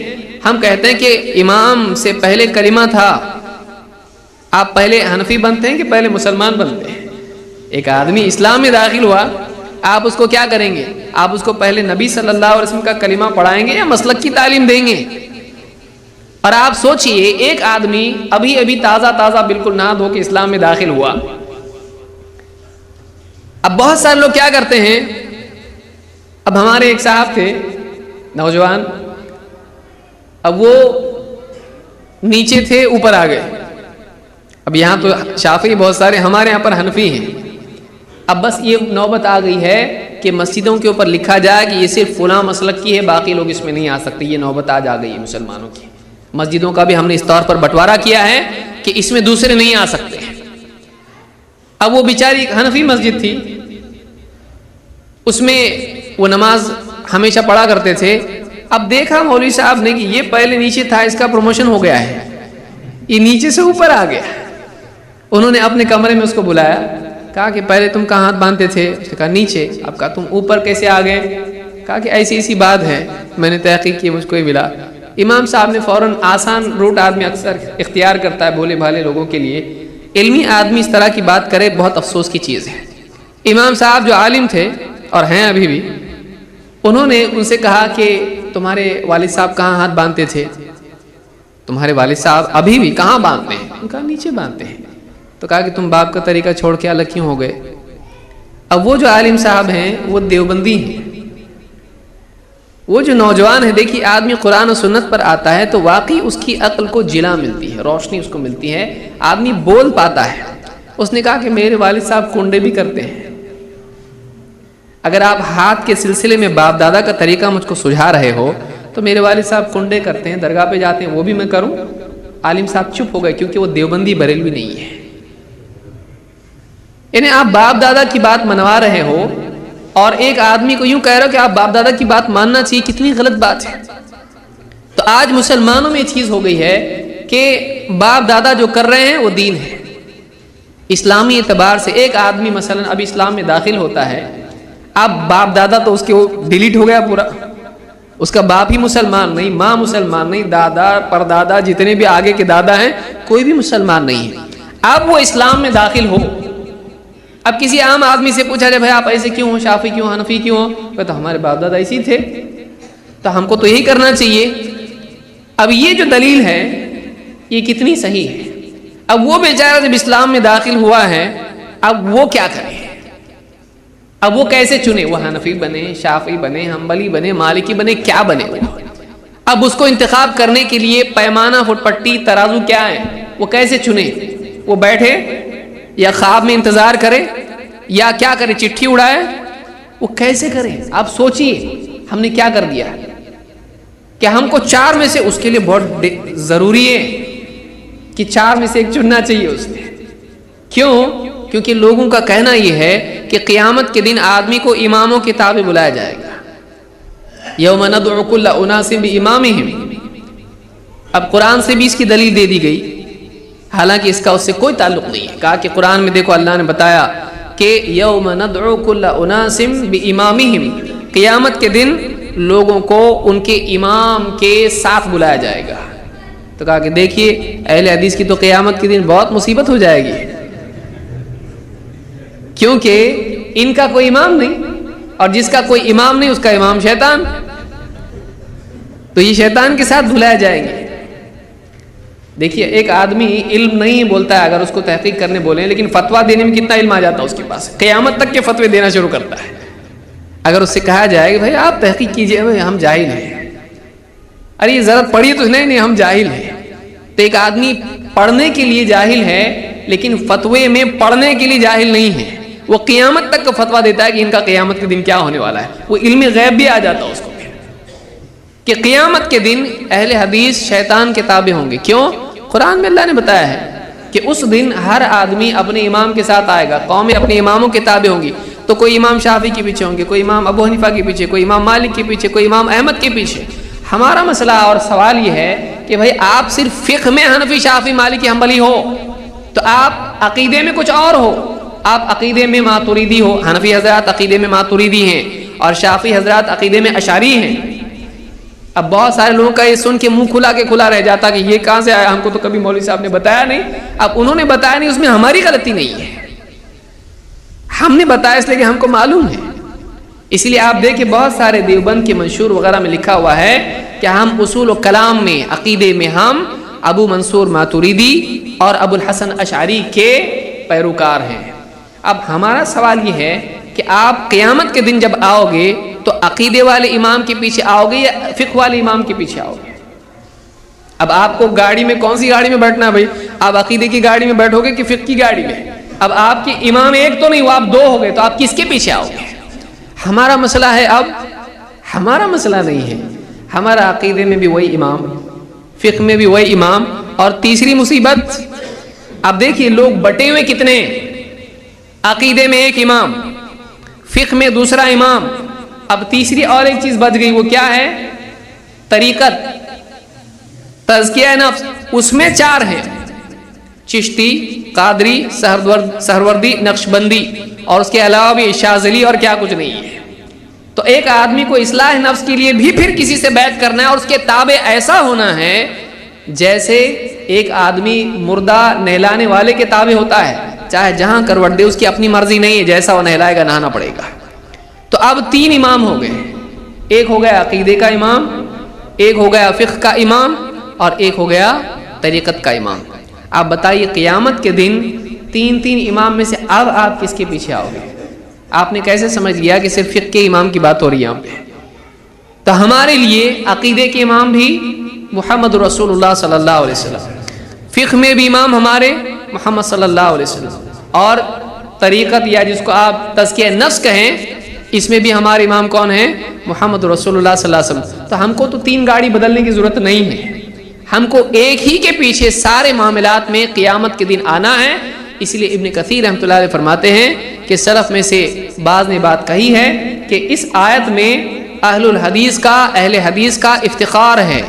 ہم کہتے ہیں کہ امام سے پہلے کلمہ تھا، آپ پہلے حنفی بنتے ہیں کہ پہلے مسلمان بنتے ہیں؟ ایک آدمی اسلام میں داخل ہوا، آپ اس کو کیا کریں گے؟ آپ اس کو پہلے نبی صلی اللہ علیہ وسلم کا کلمہ پڑھائیں گے یا مسلک کی تعلیم دیں گے؟ اور آپ سوچئے ایک آدمی ابھی تازہ بالکل نہا دھو کے اسلام میں داخل ہوا۔ اب بہت سارے لوگ کیا کرتے ہیں، اب ہمارے ایک صاحب تھے نوجوان، اب وہ نیچے تھے اوپر آ گئے۔ اب یہاں تو شافعی بہت سارے، ہمارے یہاں پر حنفی ہیں۔ اب بس یہ نوبت آ گئی ہے کہ مسجدوں کے اوپر لکھا جائے کہ یہ صرف فلاں مسلک کی ہے، باقی لوگ اس میں نہیں آ سکتے۔ یہ نوبت آج آ گئی ہے مسلمانوں کی۔ مسجدوں کا بھی ہم نے اس طور پر بٹوارا کیا ہے کہ اس میں دوسرے نہیں آ سکتے۔ اب وہ بیچاری حنفی مسجد تھی، اس میں وہ نماز ہمیشہ پڑھا کرتے تھے۔ اب دیکھا مولوی صاحب نے کہ یہ پہلے نیچے تھا، اس کا پروموشن ہو گیا ہے، یہ نیچے سے اوپر آ گیا۔ انہوں نے اپنے کمرے میں اس کو بلایا، کہا کہ پہلے تم کہاں ہاتھ باندھتے تھے؟ اس نے کہا نیچے۔ اب کہا تم اوپر کیسے آ گئے؟ کہا کہ ایسی بات ہے، میں نے تحقیق کی، مجھ کو ہی ملا۔ امام صاحب نے فوراً، آسان روٹ آدمی اکثر اختیار کرتا ہے بھولے بھالے لوگوں کے لیے، علمی آدمی اس طرح کی بات کرے بہت افسوس کی چیز ہے۔ امام صاحب جو عالم تھے اور ہیں ابھی بھی، انہوں نے ان سے کہا کہ تمہارے والد صاحب کہاں ہاتھ باندھتے تھے؟ تمہارے والد صاحب ابھی بھی کہاں باندھتے ہیں؟ ان کا نیچے باندھتے ہیں۔ تو کہا کہ تم باپ کا طریقہ چھوڑ کے الگ کیوں ہو گئے؟ اب وہ جو عالم صاحب ہیں وہ دیوبندی ہیں۔ وہ جو نوجوان ہے، دیکھیے آدمی قرآن و سنت پر آتا ہے تو واقعی اس کی عقل کو جلا ملتی ہے، روشنی اس کو ملتی ہے، آدمی بول پاتا ہے۔ اس نے کہا کہ میرے والد صاحب کنڈے بھی کرتے ہیں۔ اگر آپ ہاتھ کے سلسلے میں باپ دادا کا طریقہ مجھ کو سجھا رہے ہو تو میرے والد صاحب کنڈے کرتے ہیں، درگاہ پہ جاتے ہیں، وہ بھی میں کروں؟ عالم صاحب چپ ہو گئے کیونکہ وہ دیوبندی بریلوی نہیں ہے۔ یعنی آپ باپ دادا کی بات منوا رہے ہو اور ایک آدمی کو یوں کہہ رہے ہو کہ آپ باپ دادا کی بات ماننا چاہیے، کتنی غلط بات ہے۔ تو آج مسلمانوں میں یہ چیز ہو گئی ہے کہ باپ دادا جو کر رہے ہیں وہ دین ہے۔ اسلامی اعتبار سے ایک آدمی مثلا اب اسلام میں داخل ہوتا ہے، اب باپ دادا تو اس کے وہ ڈیلیٹ ہو گیا پورا، اس کا باپ ہی مسلمان نہیں، ماں مسلمان نہیں، دادا پردادا جتنے بھی آگے کے دادا ہیں کوئی بھی مسلمان نہیں ہے۔ اب وہ اسلام میں داخل ہو، اب کسی عام آدمی سے پوچھا جائے بھائی آپ ایسے کیوں ہو، شافعی کیوں، حنفی کیوں ہو؟ تو ہمارے باپ دادا اسی تھے تو ہم کو تو یہی کرنا چاہیے۔ اب یہ جو دلیل ہے یہ کتنی صحیح ہے؟ اب وہ بیچارہ جب اسلام میں داخل ہوا ہے اب وہ کیا کرے؟ اب وہ کیسے چنے؟ وہ حنفی بنے، شافعی بنے، حنبلی بنے، مالکی بنے، کیا بنے؟ اب اس کو انتخاب کرنے کے لیے پیمانہ، فٹ پٹی، ترازو کیا ہے؟ وہ کیسے چنے؟ وہ بیٹھے یا خواب میں انتظار کرے یا کیا کرے, چٹھی اڑائے, وہ کیسے کریں؟ آپ سوچئے ہم نے کیا کر دیا کہ ہم کو 4 میں سے, اس کے لیے بہت ضروری ہے کہ 4 میں سے ایک چننا چاہیے اس نے. کیوں؟ کیونکہ لوگوں کا کہنا یہ ہے کہ قیامت کے دن آدمی کو اماموں کے تابع بلایا جائے گا. یوم ندعو کل اناس بامامہم. اب قرآن سے بھی اس کی دلیل دے دی گئی, حالانکہ اس کا اس سے کوئی تعلق نہیں ہے. کہا کہ قرآن میں دیکھو اللہ نے بتایا کہ یوم ندعو کل اناس بامامہم, قیامت کے دن لوگوں کو ان کے امام کے ساتھ بلایا جائے گا. تو کہا کہ دیکھیے اہل حدیث کی تو قیامت کے دن بہت مصیبت ہو جائے گی, کیونکہ ان کا کوئی امام نہیں, اور جس کا کوئی امام نہیں اس کا امام شیطان, تو یہ شیطان کے ساتھ بلائے جائیں گے. دیکھیے ایک آدمی علم نہیں بولتا ہے, اگر اس کو تحقیق کرنے بولیں, لیکن فتویٰ دینے میں کتنا علم آ جاتا ہے اس کے پاس, قیامت تک کے فتوے دینا شروع کرتا ہے. اگر اس سے کہا جائے کہ بھائی آپ تحقیق کیجئے, ہم جاہل ہیں, ارے یہ ضرورت پڑی تو نہیں ہم جاہل ہیں. تو ایک آدمی پڑھنے کے لیے جاہل ہے لیکن فتوے میں پڑھنے کے لیے جاہل نہیں ہے, وہ قیامت تک کا فتویٰ دیتا ہے کہ ان کا قیامت کے دن کیا ہونے والا ہے. وہ علم غیب بھی آ جاتا ہے اس کو کہ قیامت کے دن اہل حدیث شیطان کے تابع ہوں گے. کیوں؟ قرآن میں اللہ نے بتایا ہے کہ اس دن ہر آدمی اپنے امام کے ساتھ آئے گا, قومیں اپنے اماموں کے تابع ہوں گی. تو کوئی امام شافعی کے پیچھے ہوں گے, کوئی امام ابو حنیفہ کے پیچھے, کوئی امام مالک کے پیچھے, کوئی امام احمد کے پیچھے. ہمارا مسئلہ اور سوال یہ ہے کہ بھائی آپ صرف فقہ میں حنفی شافعی مالکی حنبلی ہو تو آپ عقیدے میں کچھ اور ہو. آپ عقیدے میں ماتوریدی ہو, حنفی حضرات عقیدے میں ماتوریدی ہیں اور شافعی حضرات عقیدے میں اشعری ہیں. اب بہت سارے لوگوں کا یہ سن کے منہ کھلا کے کھلا رہ جاتا کہ یہ کہاں سے آیا, ہم کو تو کبھی مولوی صاحب نے بتایا نہیں. اب انہوں نے بتایا نہیں, اس میں ہماری غلطی نہیں ہے, ہم نے بتایا اس لیے کہ ہم کو معلوم ہے. اس لیے آپ دیکھیں بہت سارے دیوبند کے منشور وغیرہ میں لکھا ہوا ہے کہ ہم اصول و کلام میں, عقیدے میں ہم ابو منصور ماتوریدی اور ابو الحسن اشعری کے پیروکار ہیں. اب ہمارا سوال یہ ہے کہ آپ قیامت کے دن جب آؤ گے تو عقیدے والے امام کے پیچھے آؤ گے یا فقہ والے امام کے پیچھے آؤ گے؟ اب آپ کو گاڑی میں کون سی گاڑی میں بیٹھنا ہے بھائی؟ آپ عقیدے کی گاڑی میں بیٹھو گے کہ فقہ کی گاڑی میں؟ اب آپ کے امام ایک تو نہیں ہوا, آپ 2 ہو گئے, تو آپ کس کے پیچھے آؤ گے؟ ہمارا مسئلہ ہے, اب ہمارا مسئلہ نہیں ہے, ہمارا عقیدے میں بھی وہی امام, فقہ میں بھی وہی امام. اور تیسری مصیبت, اب دیکھیے لوگ بٹے ہوئے کتنے, عقیدے میں ایک امام, فقہ میں دوسرا امام. اب تیسری اور ایک چیز بچ گئی, وہ کیا ہے؟ طریقت, تزکیہ نفس, اس میں 4 ہیں, چشتی, قادری, سہروردی, نقشبندی, اور اس کے علاوہ بھی شاذلی اور کیا کچھ نہیں ہے. تو ایک آدمی کو اصلاح نفس کے لیے بھی پھر کسی سے بیعت کرنا ہے, اور اس کے تابع ایسا ہونا ہے جیسے ایک آدمی مردہ نہلانے والے کے تابع ہوتا ہے, چاہے جہاں کروٹ دے, اس کی اپنی مرضی نہیں ہے, جیسا وہ نہلائے گا نہانا پڑے گا. تو اب 3 امام ہو گئے, ایک ہو گیا عقیدے کا امام, ایک ہو گیا فقہ کا امام, اور ایک ہو گیا طریقت کا امام. آپ بتائیے قیامت کے دن 3 امام میں سے اب آپ کس کے پیچھے آؤ گے؟ آپ نے کیسے سمجھ لیا کہ صرف فقہ کے امام کی بات ہو رہی ہے یہاں پہ؟ تو ہمارے لیے عقیدے کے امام بھی محمد رسول اللہ صلی اللہ علیہ وسلم, فقہ میں بھی امام ہمارے محمد صلی اللہ علیہ وسلم, اور طریقت یا جس کو آپ تزکیہ نفس کہیں, اس میں بھی ہمارے امام کون ہیں؟ محمد رسول اللہ صلی اللہ علیہ وسلم. تو ہم کو تو 3 گاڑی بدلنے کی ضرورت نہیں ہے, ہم کو ایک ہی کے پیچھے سارے معاملات میں قیامت کے دن آنا ہے. اس لیے ابن کثیر رحمۃ اللہ علیہ فرماتے ہیں کہ سلف میں سے بعض نے بات کہی ہے کہ اس آیت میں اہل حدیث کا افتخار ہے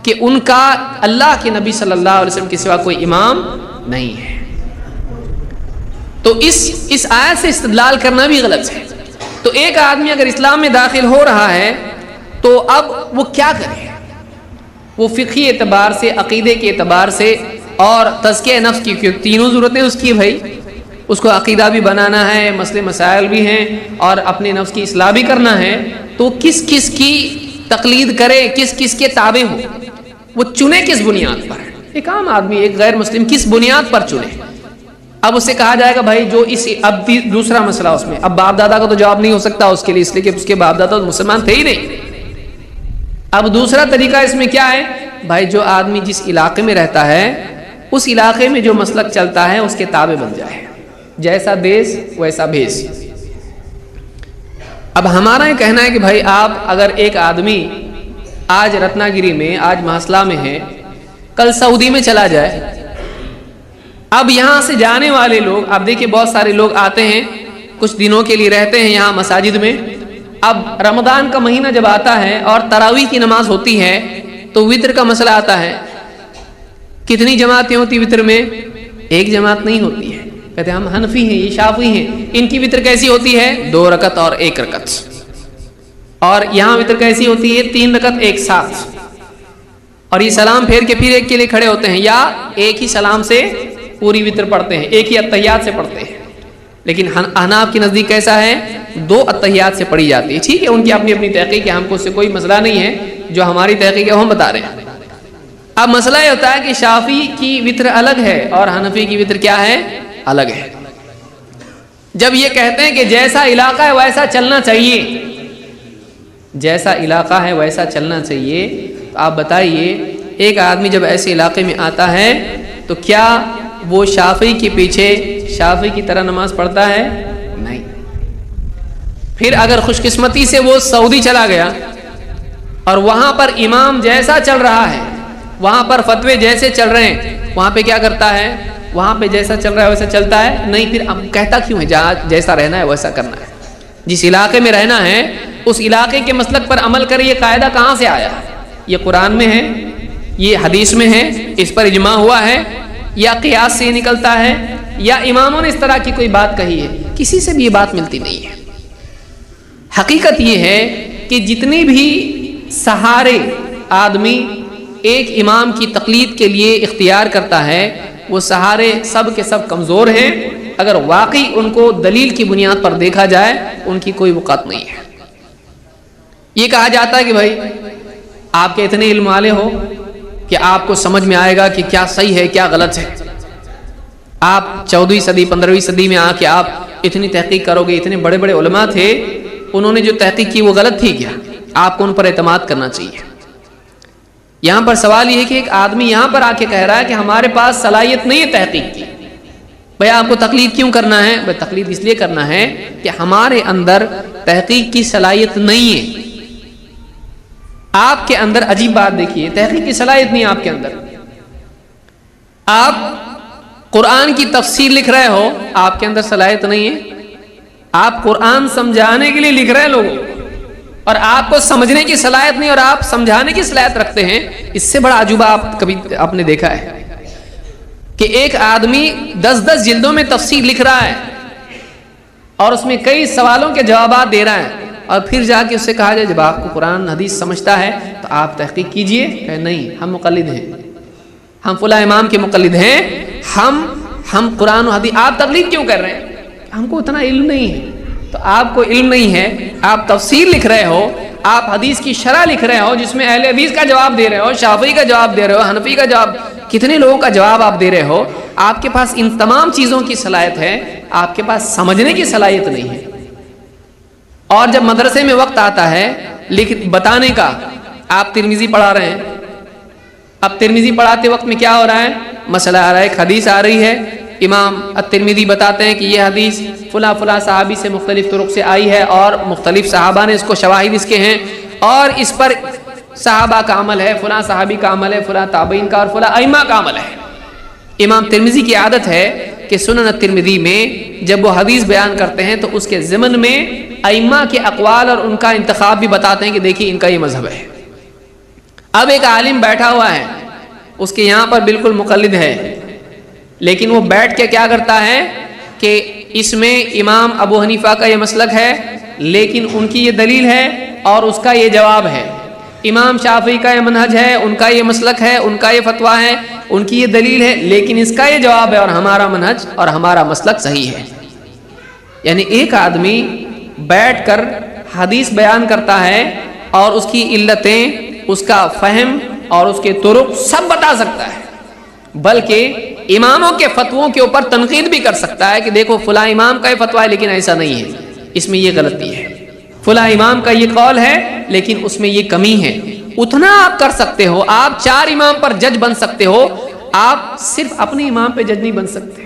کہ ان کا اللہ کے نبی صلی اللہ علیہ وسلم کے سوا کوئی امام نہیں ہے. تو اس آیت سے استدلال کرنا بھی غلط ہے. تو ایک آدمی اگر اسلام میں داخل ہو رہا ہے تو اب وہ کیا کرے؟ وہ فقہی اعتبار سے, عقیدے کے اعتبار سے اور تزکیہ نفس کی, کیونکہ تینوں ضرورتیں اس کی بھائی, اس کو عقیدہ بھی بنانا ہے, مسئلے مسائل بھی ہیں, اور اپنے نفس کی اصلاح بھی کرنا ہے. تو کس کس کی تقلید کرے, کس کس کے تابع ہو, وہ چنے کس بنیاد پر؟ ایک عام آدمی, ایک غیر مسلم کس بنیاد پر چنے؟ اب اس سے کہا جائے گا بھائی جو اب دوسرا مسئلہ اس میں, اب باپ دادا کا تو جواب نہیں ہو سکتا اس کے لیے, اس لیے کہ اس کے باپ دادا تو مسلمان تھے ہی نہیں. اب دوسرا طریقہ اس میں کیا ہے بھائی؟ جو آدمی جس علاقے میں رہتا ہے اس علاقے میں جو مسلک چلتا ہے اس کے تابع بن جائے. جیسا دیس ویسا بھیس۔ اب ہمارا یہ کہنا ہے کہ بھائی آپ اگر ایک آدمی آج رتنا گیری میں، آج ماسلا میں ہے، کل سعودی میں چلا جائے، اب یہاں سے جانے والے لوگ، آپ دیکھیں بہت سارے لوگ آتے ہیں کچھ دنوں کے لیے رہتے ہیں یہاں مساجد میں، اب رمضان کا مہینہ جب آتا ہے اور تراویح کی نماز ہوتی ہے تو وتر کا مسئلہ آتا ہے، کتنی جماعتیں ہوتی وتر میں؟ ایک جماعت نہیں ہوتی ہے، کہتے ہیں ہم حنفی ہیں، یہ شافعی ہیں، ان کی وتر کیسی ہوتی ہے؟ 2 رکعت اور 1 رکعت، اور یہاں وتر کیسی ہوتی ہے؟ 3 رکعت ایک ساتھ، اور یہ سلام پھیر کے پھر ایک کے لیے کھڑے ہوتے ہیں، یا ایک ہی سلام سے پوری وتر پڑھتے ہیں، ایک ہی اتحیات سے پڑھتے ہیں۔ لیکن احناف کی نزدیک کیسا ہے؟ 2 اتحیات سے پڑھی جاتی ہے۔ ٹھیک ہے، ان کی اپنی اپنی تحقیق ہے، ہم کو اس سے کوئی مسئلہ نہیں ہے، جو ہماری تحقیق ہے وہ ہم بتا رہے ہیں۔ اب مسئلہ یہ ہوتا ہے کہ شافعی کی وتر الگ ہے اور حنفی کی وتر کیا ہے؟ الگ ہے۔ جب یہ کہتے ہیں کہ جیسا علاقہ ہے ویسا چلنا چاہیے، جیسا علاقہ ہے ویسا چلنا چاہیے، تو آپ بتائیے ایک آدمی جب ایسے علاقے میں آتا ہے تو کیا وہ شافعی کے پیچھے شافعی کی طرح نماز پڑھتا ہے؟ نہیں۔ پھر اگر خوش قسمتی سے وہ سعودی چلا گیا اور وہاں پر امام جیسا چل رہا ہے، وہاں پر فتوے جیسے چل رہے ہیں، وہاں پہ کیا کرتا ہے؟ وہاں پہ جیسا چل رہا ہے ویسا چلتا ہے؟ نہیں۔ پھر اب کہتا کیوں ہے جیسا رہنا ہے ویسا کرنا ہے؟ جس علاقے میں رہنا ہے اس علاقے کے مسلک پر عمل کرے، یہ قاعدہ کہاں سے آیا؟ یہ قرآن میں ہے، یہ حدیث میں ہے، اس پر اجماع ہوا ہے، یا قیاس سے نکلتا ہے، یا اماموں نے اس طرح کی کوئی بات کہی ہے؟ کسی سے بھی یہ بات ملتی نہیں ہے۔ حقیقت یہ ہے کہ جتنی بھی سہارے آدمی ایک امام کی تقلید کے لیے اختیار کرتا ہے، وہ سہارے سب کے سب کمزور ہیں۔ اگر واقعی ان کو دلیل کی بنیاد پر دیکھا جائے ان کی کوئی وقت نہیں ہے۔ یہ کہا جاتا ہے کہ بھائی آپ کے اتنے علم والے ہو کہ آپ کو سمجھ میں آئے گا کہ کیا صحیح ہے کیا غلط ہے، آپ 14ویں صدی 15ویں صدی میں آ کے آپ اتنی تحقیق کرو گے، اتنے بڑے بڑے علماء تھے، انہوں نے جو تحقیق کی وہ غلط تھی کیا؟ آپ کو ان پر اعتماد کرنا چاہیے۔ یہاں پر سوال یہ ہے کہ ایک آدمی یہاں پر آ کے کہہ رہا ہے کہ ہمارے پاس صلاحیت نہیں ہے تحقیق کی، بھئی آپ کو تقلید کیوں کرنا ہے؟ بھئی تقلید اس لیے کرنا ہے کہ ہمارے اندر تحقیق کی صلاحیت نہیں ہے۔ آپ کے اندر عجیب بات دیکھیے، تحقیق کی صلاحیت نہیں ہے آپ کے اندر، آپ قرآن کی تفسیر لکھ رہے ہو، آپ کے اندر صلاحیت نہیں ہے، آپ قرآن سمجھانے کے لیے لکھ رہے ہیں لوگوں، اور آپ کو سمجھنے کی صلاحیت نہیں اور آپ سمجھانے کی صلاحیت رکھتے ہیں۔ اس سے بڑا عجوبہ آپ کبھی آپ نے دیکھا ہے کہ ایک آدمی 10 جلدوں میں تفسیر لکھ رہا ہے اور اس میں کئی سوالوں کے جوابات دے رہا ہے، اور پھر جا کے اس سے کہا جائے جب آپ کو قرآن حدیث سمجھتا ہے تو آپ تحقیق کیجئے، کہ نہیں ہم مقلد ہیں، ہم فلاں امام کے مقلد ہیں، ہم قرآن و حدیث۔ آپ تقلید کیوں کر رہے ہیں؟ ہم کو اتنا علم نہیں ہے۔ تو آپ کو علم نہیں ہے، آپ تفسیر لکھ رہے ہو، آپ حدیث کی شرح لکھ رہے ہو جس میں اہل حدیث کا جواب دے رہے ہو، شافعی کا جواب دے رہے ہو، حنفی کا جواب، کتنے لوگوں کا جواب آپ دے رہے ہو۔ آپ کے پاس ان تمام چیزوں کی صلاحیت ہے، آپ کے پاس سمجھنے کی صلاحیت نہیں ہے۔ اور جب مدرسے میں وقت آتا ہے بتانے کا، آپ ترمذی پڑھا رہے ہیں، اب ترمذی پڑھاتے وقت میں کیا ہو رہا ہے؟ مسئلہ آ رہا ہے، ایک حدیث آ رہی ہے، امام الترمذی بتاتے ہیں کہ یہ حدیث فلاں فلاں صحابی سے مختلف طرق سے آئی ہے اور مختلف صحابہ نے اس کو شواہد اس کے ہیں، اور اس پر صحابہ کا عمل ہے، فلاں صحابی کا عمل ہے، فلاں تابعین کا اور فلاں ائمہ کا عمل ہے۔ امام ترمذی کی عادت ہے کہ سنن الترمذی میں جب وہ حدیث بیان کرتے ہیں تو اس کے ضمن میں ائمہ کے اقوال اور ان کا انتخاب بھی بتاتے ہیں کہ دیکھیے ان کا یہ مذہب ہے۔ اب ایک عالم بیٹھا ہوا ہے، اس کے یہاں پر بالکل مقلد ہے، لیکن وہ بیٹھ کے کیا کرتا ہے کہ اس میں امام ابو حنیفہ کا یہ مسلک ہے لیکن ان کی یہ دلیل ہے اور اس کا یہ جواب ہے، امام شافعی کا یہ منہج ہے، ان کا یہ مسلک ہے، ان کا یہ فتویٰ ہے، ان کی یہ دلیل ہے لیکن اس کا یہ جواب ہے، اور ہمارا منہج اور ہمارا مسلک صحیح ہے۔ یعنی ایک آدمی بیٹھ کر حدیث بیان کرتا ہے اور اس کی علتیں، اس کا فہم اور اس کے طرق سب بتا سکتا ہے، بلکہ اماموں کے فتووں کے اوپر تنقید بھی کر سکتا ہے کہ دیکھو فلاں امام کا یہ فتویٰ ہے لیکن ایسا نہیں ہے، اس میں یہ غلطی ہے، فلاں امام کا یہ قول ہے لیکن اس میں یہ کمی ہے۔ اتنا آپ کر سکتے ہو، آپ 4 امام پر جج بن سکتے ہو، آپ صرف اپنے امام پہ جج نہیں بن سکتے۔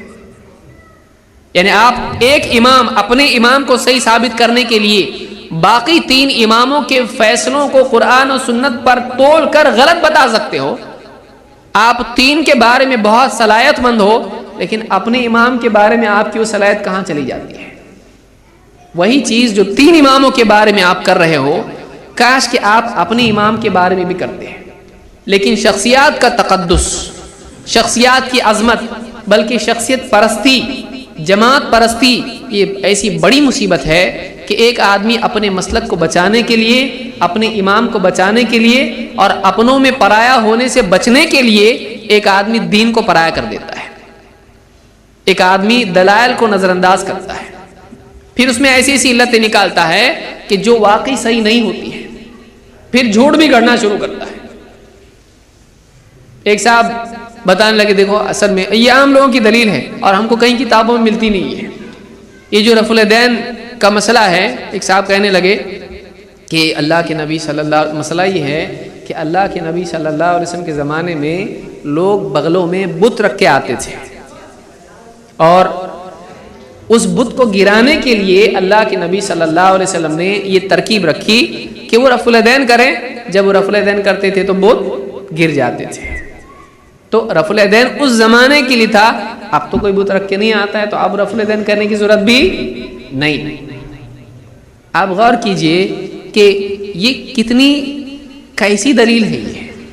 یعنی آپ ایک امام اپنے امام کو صحیح ثابت کرنے کے لیے باقی 3 اماموں کے فیصلوں کو قرآن و سنت پر تول کر غلط بتا سکتے ہو. آپ 3 کے بارے میں بہت صلاحیت مند ہو، لیکن اپنے امام کے بارے میں آپ کی وہ صلاحیت کہاں چلی جاتی ہے؟ وہی چیز جو 3 اماموں کے بارے میں آپ کر رہے ہو، کاش کہ آپ اپنے امام کے بارے میں بھی کرتے ہیں. لیکن شخصیات کا تقدس، شخصیات کی عظمت، بلکہ شخصیت پرستی، جماعت پرستی، یہ ایسی بڑی مصیبت ہے کہ ایک آدمی اپنے مسلک کو بچانے کے لیے، اپنے امام کو بچانے کے لیے اور اپنوں میں پرایا ہونے سے بچنے کے لیے ایک آدمی دین کو پرایا کر دیتا ہے. ایک آدمی دلائل کو نظر انداز کرتا ہے، پھر اس میں ایسی ایسی علتیں نکالتا ہے کہ جو واقعی صحیح نہیں ہوتی ہیں، پھر جھوٹ بھی گڑھنا شروع کرتا ہے. ایک صاحب بتانے لگے دیکھو اصل میں یہ عام لوگوں کی دلیل ہے اور ہم کو کہیں کتابوں میں ملتی نہیں ہے. یہ جو رفع الیدین کا مسئلہ ہے، ایک صاحب کہنے لگے کہ اللہ کے نبی صلی اللہ علیہ وسلم، مسئلہ یہ ہے کہ اللہ کے نبی صلی اللہ علیہ وسلم کے زمانے میں لوگ بغلوں میں بت رکھ کے آتے تھے، اور اس بت کو گرانے کے لیے اللہ کے نبی صلی اللہ علیہ وسلم نے یہ ترکیب رکھی کہ وہ رفع الیدین کریں. جب وہ رفع الیدین کرتے تھے تو بت گر جاتے تھے. تو رفع الیدین اس زمانے کے لیے تھا، اب تو کوئی بت رکھ کے نہیں آتا ہے، تو اب رفع الیدین کرنے کی ضرورت بھی نہیں. آپ غور کیجئے کہ یہ کتنی کیسی دلیل ہے.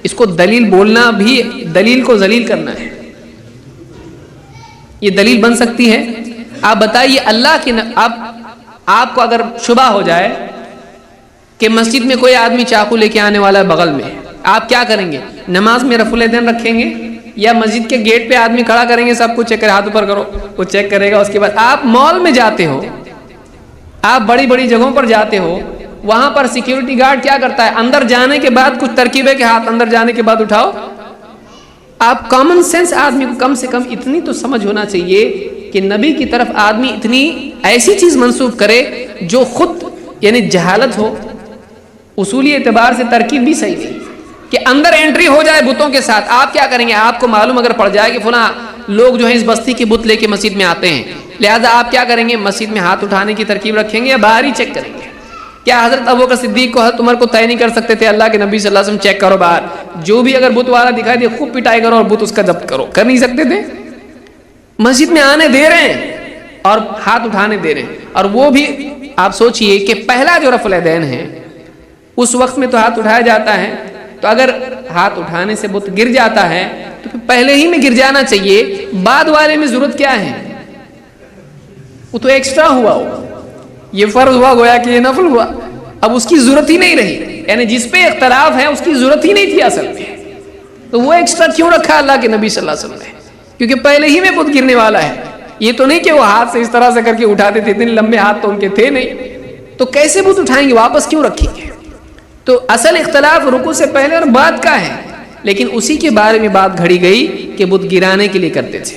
اس کو دلیل بولنا بھی دلیل کو ذلیل کرنا ہے. یہ دلیل بن سکتی ہے؟ آپ بتائیے اللہ کے آپ کو اگر شبہ ہو جائے کہ مسجد میں کوئی آدمی چاقو لے کے آنے والا ہے بغل میں، آپ کیا کریں گے؟ نماز میں رفع الیدین رکھیں گے یا مسجد کے گیٹ پہ آدمی کھڑا کریں گے، سب کچھ چیک کرے، ہاتھ اوپر کرو، وہ چیک کرے گا. اس کے بعد آپ مال میں جاتے ہو، آپ بڑی بڑی جگہوں پر جاتے ہو، وہاں پر سیکیورٹی گارڈ کیا کرتا ہے؟ اندر جانے کے بعد کچھ ترکیب ہے کہ ہاتھ اندر جانے کے بعد اٹھاؤ. آپ کامن سینس آدمی کو کم سے کم اتنی تو سمجھ ہونا چاہیے کہ نبی کی طرف آدمی اتنی ایسی چیز منسوب کرے جو خود یعنی جہالت ہو، اصولی اعتبار سے ترکیب بھی صحیح نہیں، کہ اندر انٹری ہو جائے بتوں کے ساتھ. آپ کیا کریں گے؟ آپ کو معلوم اگر پڑ جائے کہ فلاں لوگ جو ہیں اس بستی کی بت لے کے مسجد میں آتے ہیں، لہذا آپ کیا کریں گے؟ مسجد میں ہاتھ اٹھانے کی ترکیب رکھیں گے یا باہر ہی چیک کریں گے؟ کیا حضرت ابوبکر صدیق کو حضرت عمر کو طے نہیں کر سکتے تھے اللہ کے نبی صلی اللہ علیہ وسلم چیک کرو باہر، جو بھی اگر بت والا دکھائی دے خوب پٹائی کرو اور بت اس کا ضبط کرو؟ کر نہیں سکتے تھے؟ مسجد میں آنے دے رہے ہیں اور ہاتھ اٹھانے دے رہے ہیں. اور وہ بھی آپ سوچئے کہ پہلا جو رفع الیدین ہے اس وقت میں تو ہاتھ اٹھایا جاتا ہے، تو اگر ہاتھ اٹھانے سے بت گر جاتا ہے تو پھر پہلے ہی میں گر جانا چاہیے. بعد والے میں ضرورت کیا ہے؟ وہ تو ایکسٹرا ہوا ہو، یہ فرض ہوا گویا کہ یہ نفل ہوا، اب اس کی ضرورت ہی نہیں رہی. یعنی جس پہ اختلاف ہے اس کی ضرورت ہی نہیں تھی اصل میں، تو وہ ایکسٹرا کیوں رکھا اللہ کے نبی صلی اللہ علیہ وسلم نے؟ کیونکہ پہلے ہی میں بت گرنے والا ہے. یہ تو نہیں کہ وہ ہاتھ سے اس طرح سے کر کے اٹھاتے تھے، اتنے لمبے ہاتھ تو ان کے تھے نہیں، تو کیسے بت اٹھائیں گے؟ واپس کیوں رکھیں گے؟ تو اصل اختلاف رکوع سے پہلے اور بعد کا ہے، لیکن اسی کے بارے میں بات گھڑی گئی کہ بت گرانے کے لیے کرتے تھے.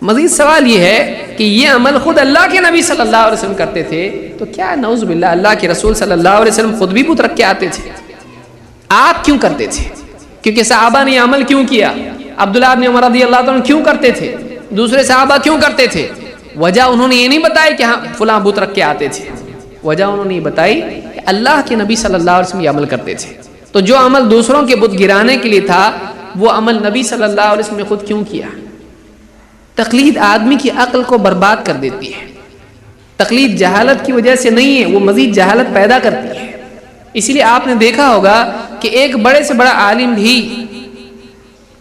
مزید سوال یہ ہے کہ یہ عمل خود اللہ کے نبی صلی اللہ علیہ وسلم کرتے تھے، تو کیا نعوذ باللہ اللہ کے رسول صلی اللہ علیہ وسلم خود بھی بت رکھ کے آتے تھے؟ آپ کیوں کرتے تھے؟ کیونکہ صحابہ نے یہ عمل کیوں کیا؟ عبداللہ بن عمر رضی اللہ عنہ کیوں کرتے تھے؟ دوسرے صحابہ کیوں کرتے تھے؟ وجہ انہوں نے یہ نہیں بتائی کہ ہاں فلاں بت رکھ کے آتے تھے، وجہ انہوں نے یہ بتائی کہ اللہ کے نبی صلی اللہ علیہ وسلم یہ عمل کرتے تھے. تو جو عمل دوسروں کے بت گرانے کے لیے تھا وہ عمل نبی صلی اللہ علیہ وسلم نے خود کیوں کیا؟ تقلید آدمی کی عقل کو برباد کر دیتی ہے. تقلید جہالت کی وجہ سے نہیں ہے، وہ مزید جہالت پیدا کرتی ہے. اسی لیے آپ نے دیکھا ہوگا کہ ایک بڑے سے بڑا عالم بھی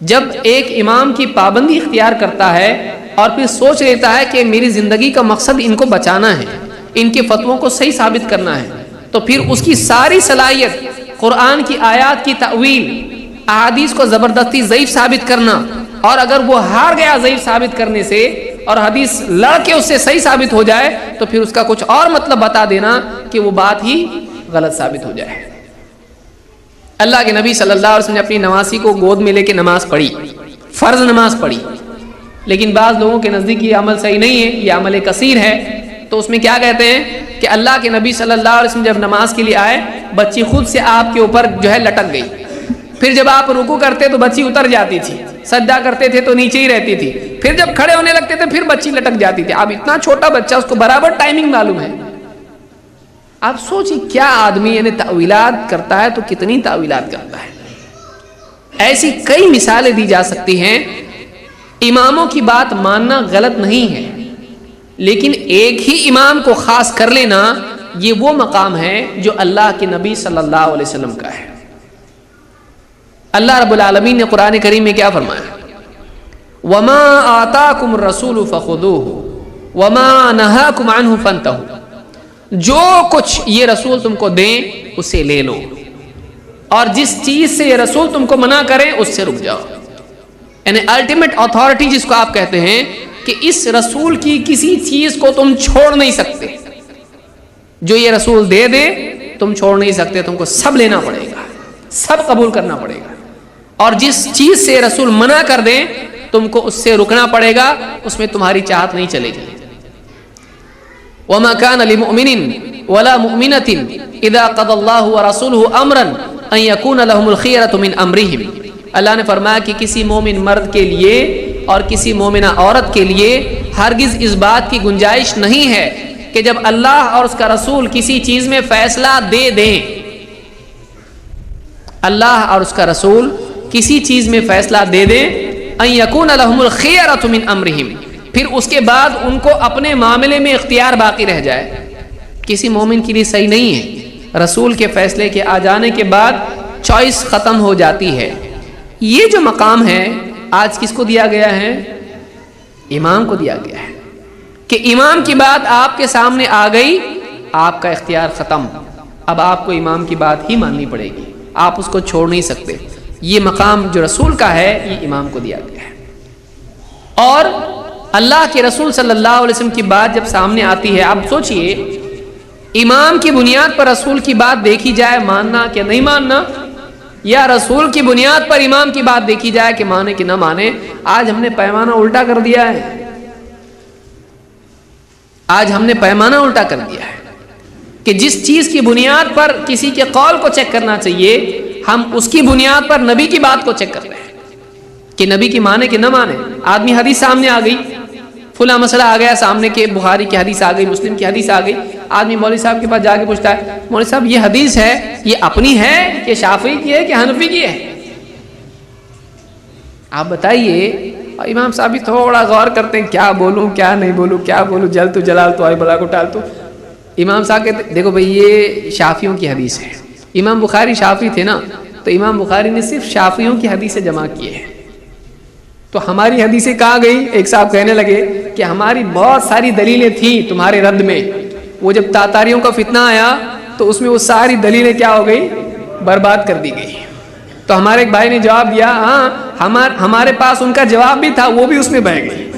جب ایک امام کی پابندی اختیار کرتا ہے اور پھر سوچ لیتا ہے کہ میری زندگی کا مقصد ان کو بچانا ہے، ان کے فتووں کو صحیح ثابت کرنا ہے، تو پھر اس کی ساری صلاحیت قرآن کی آیات کی تأویل، احادیث کو زبردستی ضعیف ثابت کرنا، اور اگر وہ ہار گیا ضعیف ثابت کرنے سے اور حدیث لڑ کے اس سے صحیح ثابت ہو جائے تو پھر اس کا کچھ اور مطلب بتا دینا کہ وہ بات ہی غلط ثابت ہو جائے. اللہ کے نبی صلی اللہ علیہ وسلم نے اپنی نواسی کو گود میں لے کے نماز پڑھی، فرض نماز پڑھی، لیکن بعض لوگوں کے نزدیک یہ عمل صحیح نہیں ہے، یہ عمل کثیر ہے. تو اس میں کیا کہتے ہیں کہ اللہ کے نبی صلی اللہ علیہ وسلم جب نماز کے لیے آئے، بچی خود سے آپ کے اوپر جو ہے لٹک گئی، پھر جب آپ رکوع کرتے تو بچی اتر جاتی تھی، سجدہ کرتے تھے تو نیچے ہی رہتی تھی، پھر جب کھڑے ہونے لگتے تھے پھر بچی لٹک جاتی تھی. اب اتنا چھوٹا بچہ، اس کو برابر ٹائمنگ معلوم ہے. آپ سوچیں کیا آدمی یعنی تاویلات کرتا ہے تو کتنی تاویلات کرتا ہے. ایسی کئی مثالیں دی جا سکتی ہیں. اماموں کی بات ماننا غلط نہیں ہے، لیکن ایک ہی امام کو خاص کر لینا یہ وہ مقام ہے جو اللہ کے نبی صلی اللہ علیہ وسلم کا ہے. اللہ رب العالمین نے قرآن کریم میں کیا فرمایا؟ وَمَا آتَاكُمُ الرَّسُولُ فَخُذُوهُ وَمَا نَهَاكُمْ عَنْهُ فَانْتَهُوا. جو کچھ یہ رسول تم کو دیں اسے لے لو، اور جس چیز سے یہ رسول تم کو منع کریں اس سے رک جاؤ. یعنی الٹیمیٹ اتھارٹی جس کو آپ کہتے ہیں کہ اس رسول کی کسی چیز کو تم چھوڑ نہیں سکتے. جو یہ رسول دے دے تم چھوڑ نہیں سکتے، تم کو سب لینا پڑے گا، سب قبول کرنا پڑے گا. اور جس چیز سے رسول منع کر دیں تم کو اس سے رکنا پڑے گا، اس میں تمہاری چاہت نہیں چلے گی. وَمَا كَانَ لِمُؤْمِنٍ وَلَا مُؤْمِنَةٍ إِذَا قَضَى اللَّهُ وَرَسُولُهُ أَمْرًا أَن يَكُونَ لَهُمُ الْخِيَرَةُ مِنْ أَمْرِهِمْ. اللہ نے فرمایا کہ کسی مومن مرد کے لیے اور کسی مومنہ عورت کے لیے ہرگز اس بات کی گنجائش نہیں ہے کہ جب اللہ اور اس کا رسول کسی چیز میں فیصلہ دے دیں، اللہ اور اس کا رسول کسی چیز میں فیصلہ دے دیں، ان یکون لہم الخیرۃ من امرہم، پھر اس کے بعد ان کو اپنے معاملے میں اختیار باقی رہ جائے. کسی مومن کے لیے صحیح نہیں ہے. رسول کے فیصلے کے آ جانے کے بعد چوائس ختم ہو جاتی ہے. یہ جو مقام ہے آج کس کو دیا گیا ہے؟ امام کو دیا گیا ہے کہ امام کی بات آپ کے سامنے آ گئی، آپ کا اختیار ختم. اب آپ کو امام کی بات ہی ماننی پڑے گی، آپ اس کو چھوڑ نہیں سکتے. یہ مقام جو رسول کا ہے یہ امام کو دیا گیا ہے. اور اللہ کے رسول صلی اللہ علیہ وسلم کی بات جب سامنے آتی ہے، آپ سوچئے امام کی بنیاد پر رسول کی بات دیکھی جائے ماننا کہ نہیں ماننا، یا رسول کی بنیاد پر امام کی بات دیکھی جائے کہ مانے کہ نہ مانے. آج ہم نے پیمانہ الٹا کر دیا ہے. آج ہم نے پیمانہ الٹا کر دیا ہے کہ جس چیز کی بنیاد پر کسی کے قول کو چیک کرنا چاہیے، ہم اس کی بنیاد پر نبی کی بات کو چیک کر رہے ہیں کہ نبی کی مانے کہ نہ مانے. آدمی حدیث سامنے آ گئی، فلاں مسئلہ آ گیا سامنے کہ بخاری کی حدیث آ گئی، مسلم کی حدیث آ گئی. آدمی مولوی صاحب کے پاس جا کے پوچھتا ہے، مولوی صاحب یہ حدیث ہے یہ اپنی ہے کہ شافعی کی ہے کہ حنفی کی ہے؟ آپ بتائیے. امام صاحب بھی تھوڑا غور کرتے ہیں، کیا بولوں کیا نہیں بولوں، کیا بولوں، جل تو جلال تو آئی بلا کو ٹال تو. امام صاحب کہتے دیکھو بھئی یہ شافعیوں کی حدیث ہے. امام بخاری شافعی تھے نا، تو امام بخاری نے صرف شافعیوں کی حدیثیں جمع کی ہے. تو ہماری حدیثیں کہاں گئی؟ ایک صاحب کہنے لگے کہ ہماری بہت ساری دلیلیں تھیں تمہارے رد میں، وہ جب تاتاریوں کا فتنہ آیا تو اس میں وہ ساری دلیلیں کیا ہو گئی؟ برباد کر دی گئی. تو ہمارے ایک بھائی نے جواب دیا، ہاں ہمارے پاس ان کا جواب بھی تھا، وہ بھی اس میں بہ گئی.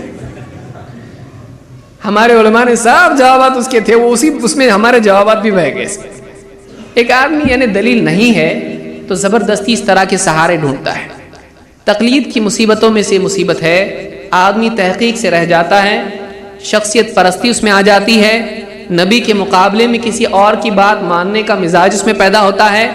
ہمارے علماء نے سب جوابات اس کے تھے، وہ اس میں ہمارے جوابات بھی بہ گئے. ایک آدمی یعنی دلیل نہیں ہے تو زبردستی اس طرح کے سہارے ڈھونڈتا ہے. تقلید کی مصیبتوں میں سے مصیبت ہے، آدمی تحقیق سے رہ جاتا ہے، شخصیت پرستی اس میں آ جاتی ہے، نبی کے مقابلے میں کسی اور کی بات ماننے کا مزاج اس میں پیدا ہوتا ہے،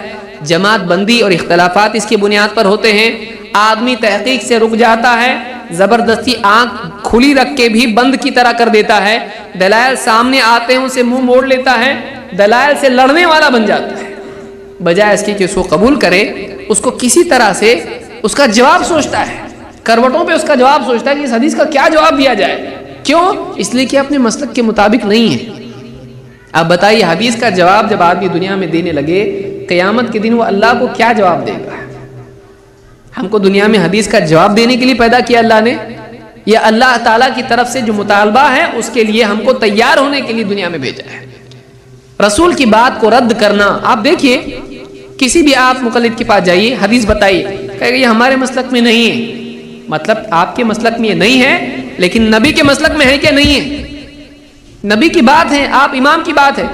جماعت بندی اور اختلافات اس کی بنیاد پر ہوتے ہیں. آدمی تحقیق سے رک جاتا ہے، زبردستی آنکھ کھلی رکھ کے بھی بند کی طرح کر دیتا ہے، دلائل سامنے آتے ہیں اسے منہ موڑ لیتا ہے، دلائل سے لڑنے والا بن جاتا ہے. بجائے اس کی کہ اس کو قبول کرے، اس کو کسی طرح سے اس کا جواب سوچتا ہے، کروٹوں پہ اس کا جواب سوچتا ہے کہ اس حدیث کا کیا جواب دیا جائے. کیوں؟ اس لیے کہ اپنے مسلک کے مطابق نہیں ہے. اب بتائیے حدیث کا جواب جب آدمی دنیا میں دینے لگے، قیامت کے دن وہ اللہ کو کیا جواب دے گا؟ ہم کو دنیا میں حدیث کا جواب دینے کے لیے پیدا کیا اللہ نے، یا اللہ تعالیٰ کی طرف سے جو مطالبہ ہے اس کے لیے ہم کو تیار ہونے کے لیے دنیا میں بھیجا ہے؟ رسول کی بات کو رد کرنا. آپ دیکھیے کسی بھی آپ مقلد کے پاس جائیے، حدیث بتائیے، کہے گا یہ ہمارے مسلک میں نہیں ہے. مطلب آپ کے مسلک میں یہ نہیں ہے، لیکن نبی کے مسلک میں ہے کہ نہیں ہے؟ نبی کی بات ہے، آپ امام کی بات ہے،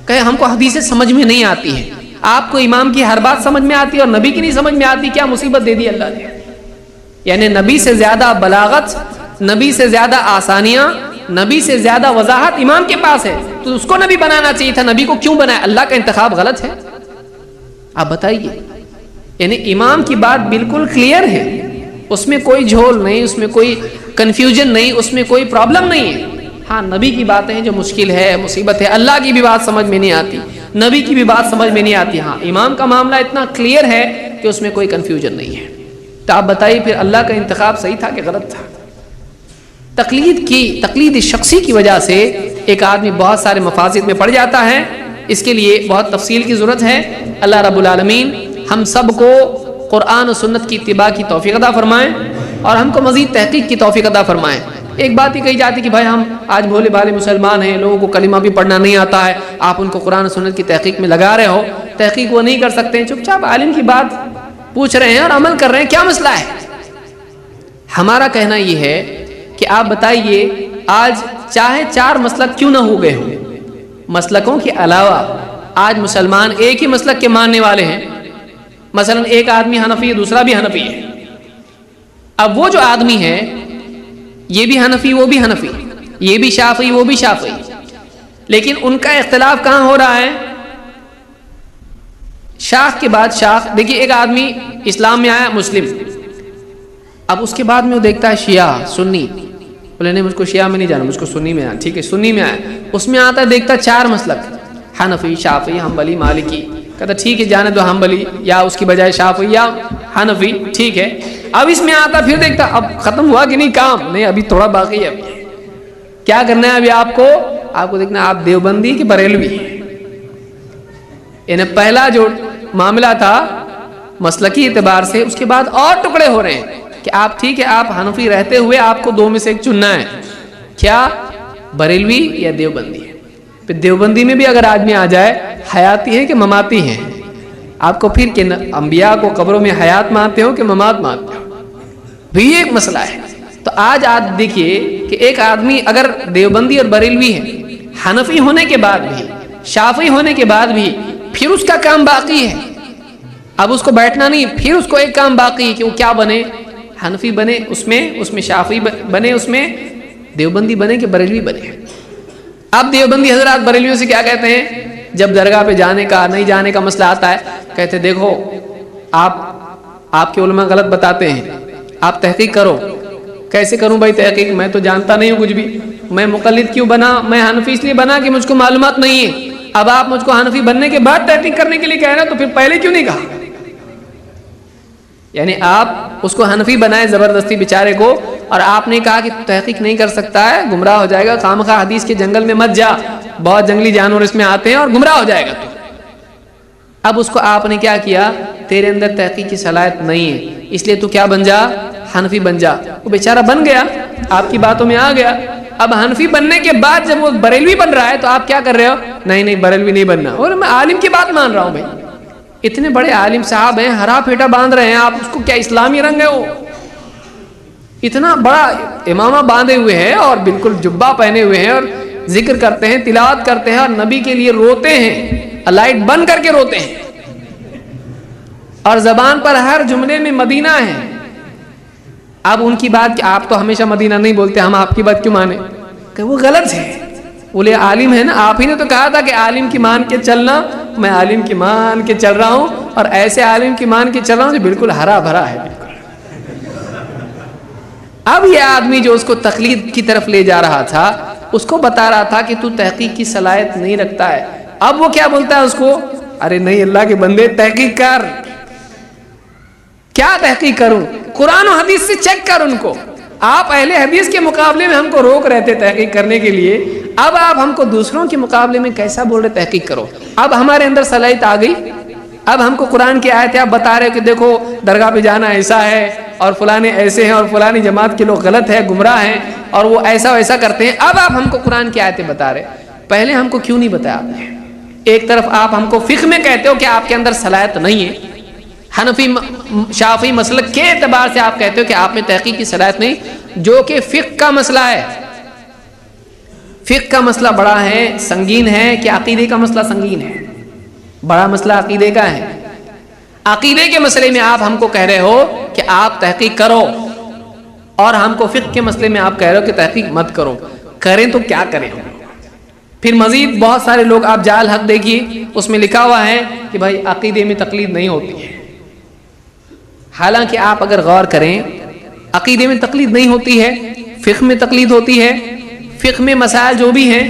کہے ہم کو حدیثیں سمجھ میں نہیں آتی ہے. آپ کو امام کی ہر بات سمجھ میں آتی ہے اور نبی کی نہیں سمجھ میں آتی. کیا مصیبت دے دی اللہ نے؟ یعنی نبی سے زیادہ بلاغت، نبی سے زیادہ آسانیاں، نبی سے زیادہ وضاحت امام کے پاس ہے، تو اس کو نبی بنانا چاہیے تھا. نبی کو کیوں بنایا؟ اللہ کا انتخاب غلط ہے؟ آپ بتائیے. یعنی امام کی بات بالکل کلیئر ہے، اس میں کوئی جھول نہیں، اس میں کوئی کنفیوژن نہیں، اس میں کوئی پرابلم نہیں ہے۔ ہاں نبی کی باتیں جو مشکل ہے، مصیبت ہے، اللہ کی بھی بات سمجھ میں نہیں آتی، نبی کی بھی بات سمجھ میں نہیں آتی۔ ہاں امام کا معاملہ اتنا کلیئر ہے کہ اس میں کوئی کنفیوژن نہیں ہے۔ تو آپ بتائیے پھر اللہ کا انتخاب صحیح تھا کہ غلط تھا؟ تقلید شخصی کی وجہ سے ایک آدمی بہت سارے مفاسد میں پڑ جاتا ہے۔ اس کے لیے بہت تفصیل کی ضرورت ہے۔ اللہ رب العالمین ہم سب کو قرآن و سنت کی اتباع کی توفیق عطا فرمائیں اور ہم کو مزید تحقیق کی توفیق عطا فرمائیں۔ ایک بات ہی کہی جاتی کہ بھائی ہم آج بھولے بھالے مسلمان ہیں، لوگوں کو کلمہ بھی پڑھنا نہیں آتا ہے، آپ ان کو قرآن و سنت کی تحقیق میں لگا رہے ہو، تحقیق وہ نہیں کر سکتے ہیں، چپ چاپ عالم کی بات پوچھ رہے ہیں اور عمل کر رہے ہیں، کیا مسئلہ ہے؟ ہمارا کہنا یہ ہے کہ آپ بتائیے آج چاہے 4 مسلک کیوں نہ ہو گئے ہوں، مسلکوں کے علاوہ آج مسلمان ایک ہی مسلک کے ماننے والے ہیں۔ مثلا ایک آدمی حنفی ہے، دوسرا بھی حنفی ہے۔ اب وہ جو آدمی ہے یہ بھی حنفی وہ بھی حنفی، یہ بھی شافعی وہ بھی شافعی، لیکن ان کا اختلاف کہاں ہو رہا ہے؟ شاخ کے بعد شاخ۔ دیکھیے ایک آدمی اسلام میں آیا مسلم، اب اس کے بعد میں وہ دیکھتا ہے شیعہ سنی، بولے نہیں مجھ کو شیعہ میں نہیں جانا، مجھ کو سنی میں آنا، ٹھیک ہے سنی میں آیا، اس میں آتا ہے دیکھتا 4 مسلک، حنفی شافعی حنبلی مالکی، کہتا ٹھیک ہے جانے دو حنبلی یا اس کی بجائے شافعی یا حنفی، ٹھیک ہے۔ اب اس میں آتا پھر دیکھتا اب ختم ہوا کہ نہیں کام، نہیں ابھی تھوڑا باقی ہے، کیا کرنا ہے ابھی آپ کو دیکھنا آپ دیوبندی کہ بریلوی۔ یعنی پہلا جو معاملہ تھا مسلکی اعتبار سے، اس کے بعد اور ٹکڑے ہو رہے ہیں کہ آپ ٹھیک ہے آپ حنفی رہتے ہوئے آپ کو 2 میں سے ایک چننا ہے، کیا بریلوی یا دیوبندی ہے۔ پھر دیوبندی میں بھی اگر آدمی آ جائے حیاتی ہے کہ مماتی ہے، آپ کو پھر کہ انبیاء کو قبروں میں حیات مانتے ہو کہ ممات مانتے ہو، بھی ایک مسئلہ ہے۔ تو آج دیکھیے کہ ایک آدمی اگر دیوبندی اور بریلوی ہے، حنفی ہونے کے بعد بھی شافعی ہونے کے بعد بھی پھر اس کا کام باقی ہے، اب اس کو بیٹھنا نہیں، پھر اس کو ایک کام باقی ہے کہ وہ کیا بنے، حنفی بنے اس میں شافعی بنے اس میں، دیوبندی بنے کہ بریلوی بنے۔ اب دیوبندی حضرات بریلویوں سے کیا کہتے ہیں جب درگاہ پہ جانے کا نہیں جانے کا مسئلہ آتا ہے، کہتے دیکھو آپ کے علماء غلط بتاتے ہیں، آپ تحقیق کرو۔ کیسے کروں بھائی تحقیق، میں تو جانتا نہیں ہوں کچھ بھی، میں مقلد کیوں بنا، میں حنفی اس لیے بنا کہ مجھ کو معلومات نہیں ہے۔ اب آپ مجھ کو حنفی بننے کے بعد تحقیق کرنے کے لیے کہہ رہے ہیں تو پھر پہلے کیوں نہیں کہا؟ یعنی آپ اس کو حنفی بنائے زبردستی بیچارے کو، اور آپ نے کہا کہ تحقیق نہیں کر سکتا ہے، گمراہ ہو جائے گا، خامخواہ حدیث کے جنگل میں مت جا، بہت جنگلی جانور اس میں آتے ہیں اور گمراہ ہو جائے گا تو۔ اب اس کو آپ نے کیا کیا، تیرے اندر تحقیق کی صلاحیت نہیں ہے اس لیے تو کیا بن جا، حنفی بن جا۔ وہ بیچارہ بن گیا، آپ کی باتوں میں آ گیا۔ اب حنفی بننے کے بعد جب وہ بریلوی بن رہا ہے تو آپ کیا کر رہے ہو، نہیں بریلوی نہیں بننا، اور میں عالم کی بات مان رہا ہوں بھائی، اتنے بڑے عالم صاحب ہیں، ہرا پھیٹا باندھ رہے ہیں، آپ اس کو کیا اسلامی رنگ ہے، وہ اتنا بڑا امامہ باندھے ہوئے ہیں اور بالکل جبہ پہنے ہوئے ہیں اور ذکر کرتے ہیں، تلاوت کرتے ہیں اور نبی کے لیے روتے ہیں، لائٹ بند کر کے روتے ہیں، اور زبان پر ہر جملے میں مدینہ ہے۔ اب ان کی بات کہ آپ تو ہمیشہ مدینہ نہیں بولتے، ہم آپ کی بات کیوں مانیں، کہ وہ غلط ہے، بولے عالم ہے نا، آپ ہی نے تو کہا تھا کہ عالم کی مان کے چلنا، میں عالم کی مان کے چل رہا ہوں، اور ایسے عالم کی مان کے چل رہا ہوں جو بالکل ہرا بھرا ہے بالکل۔ اب یہ آدمی جو اس کو تقلید کی طرف لے جا رہا تھا، اس کو بتا رہا تھا کہ تو تحقیق کی صلاحیت نہیں رکھتا ہے، اب وہ کیا بولتا ہے اس کو، ارے نہیں اللہ کے بندے تحقیق کر، کیا تحقیق کروں، قرآن و حدیث سے چیک کر ان کو۔ آپ اہل حدیث کے مقابلے میں ہم کو روک رہے تھے تحقیق کرنے کے لیے، اب آپ ہم کو دوسروں کے مقابلے میں کیسا بول رہے تحقیق کرو۔ اب ہمارے اندر صلاحیت آ گئی، اب ہم کو قرآن کی آیتیں آپ بتا رہے کہ دیکھو درگاہ پہ جانا ایسا ہے اور فلانے ایسے ہیں اور فلانی جماعت کے لوگ غلط ہے، گمراہ ہیں اور وہ ایسا ویسا کرتے ہیں، اب آپ ہم کو قرآن کی آیتیں بتا رہے، پہلے ہم کو کیوں نہیں بتایا آپ نے؟ ایک طرف آپ ہم کو فقہ میں کہتے ہو کہ آپ کے اندر صلاحیت نہیں ہے، حنفی شافعی مسلک کے اعتبار سے آپ کہتے ہو کہ آپ میں تحقیق کی صلاحیت نہیں، جو کہ فقہ کا مسئلہ ہے۔ فقہ کا مسئلہ بڑا ہے، سنگین ہے کہ عقیدے کا مسئلہ سنگین ہے؟ بڑا مسئلہ عقیدے کا ہے۔ عقیدے کے مسئلے میں آپ ہم کو کہہ رہے ہو کہ آپ تحقیق کرو، اور ہم کو فقہ کے مسئلے میں آپ کہہ رہے ہو کہ تحقیق مت کرو، کریں تو کیا کریں؟ پھر مزید بہت سارے لوگ، آپ جعل حق دیکھیے، اس میں لکھا ہوا ہے کہ بھائی عقیدے میں تقلید نہیں ہوتی ہے، حالانکہ آپ اگر غور کریں عقیدے میں تقلید نہیں ہوتی ہے، فقہ میں تقلید ہوتی ہے. فقہ میں مسائل جو بھی ہیں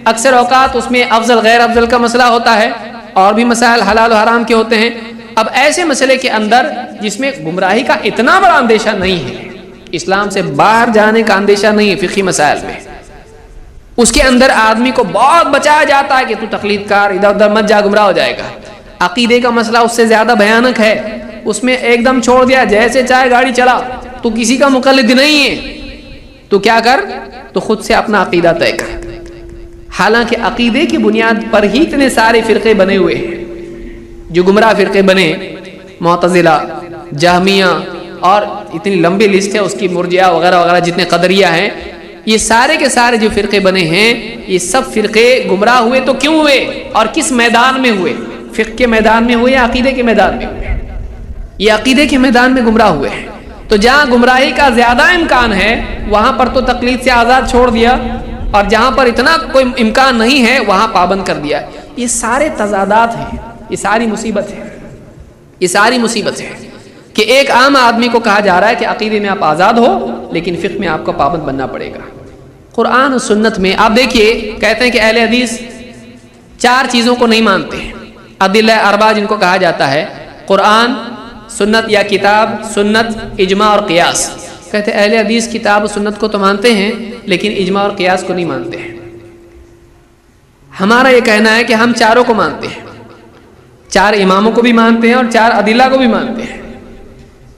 اکثر اوقات اس میں افضل غیر افضل کا مسئلہ ہوتا ہے، اور بھی مسائل حلال و حرام کے ہوتے ہیں. اب ایسے مسئلے کے اندر جس میں گمراہی کا اتنا بڑا اندیشہ نہیں ہے، اسلام سے باہر جانے کا اندیشہ نہیں ہے فقہی مسائل میں، اس کے اندر آدمی کو بہت بچایا جاتا ہے کہ تو تقلید کار ادھر ادھر مت جا، گمراہ ہو جائے گا. عقیدے کا مسئلہ اس سے زیادہ بھیانک ہے، اس میں ایک دم چھوڑ دیا جیسے چاہے گاڑی چلا، تو کسی کا مقلد نہیں ہے، تو کیا کر، تو خود سے اپنا عقیدہ طے کر. حالانکہ عقیدے کی بنیاد پر ہی اتنے سارے فرقے بنے ہوئے ہیں جو گمراہ فرقے بنے، معتزلہ، جہمیہ، اور اتنی لمبی لسٹ ہے اس کی، مرجئہ وغیرہ وغیرہ جتنے قدریہ ہیں، یہ سارے کے سارے جو فرقے بنے ہیں یہ سب فرقے گمراہ ہوئے تو کیوں ہوئے اور کس میدان میں ہوئے؟ فقہ کے میدان میں ہوئے یا عقیدے کے میدان میں ہوئے؟ یہ عقیدے کے میدان میں گمراہ ہوئے ہیں. تو جہاں گمراہی کا زیادہ امکان ہے وہاں پر تو تقلید سے آزاد چھوڑ دیا، اور جہاں پر اتنا کوئی امکان نہیں ہے وہاں پابند کر دیا. یہ سارے تضادات ہیں، یہ ساری مصیبت ہے، یہ ساری مصیبت ہے کہ ایک عام آدمی کو کہا جا رہا ہے کہ عقیدے میں آپ آزاد ہو لیکن فقہ میں آپ کو پابند بننا پڑے گا. قرآن و سنت میں آپ دیکھیے، کہتے ہیں کہ اہل حدیث 4 چیزوں کو نہیں مانتے ہیں، ادلہ اربعہ جن کو کہا جاتا ہے، قرآن، سنت یا کتاب، سنت، اجماع اور قیاس. کہتے ہیں اہل حدیث کتاب و سنت کو تو مانتے ہیں لیکن اجماع اور قیاس کو نہیں مانتے ہیں. ہمارا یہ کہنا ہے کہ ہم چاروں کو مانتے ہیں، 4 اماموں کو بھی مانتے ہیں اور 4 ادلہ کو بھی مانتے ہیں.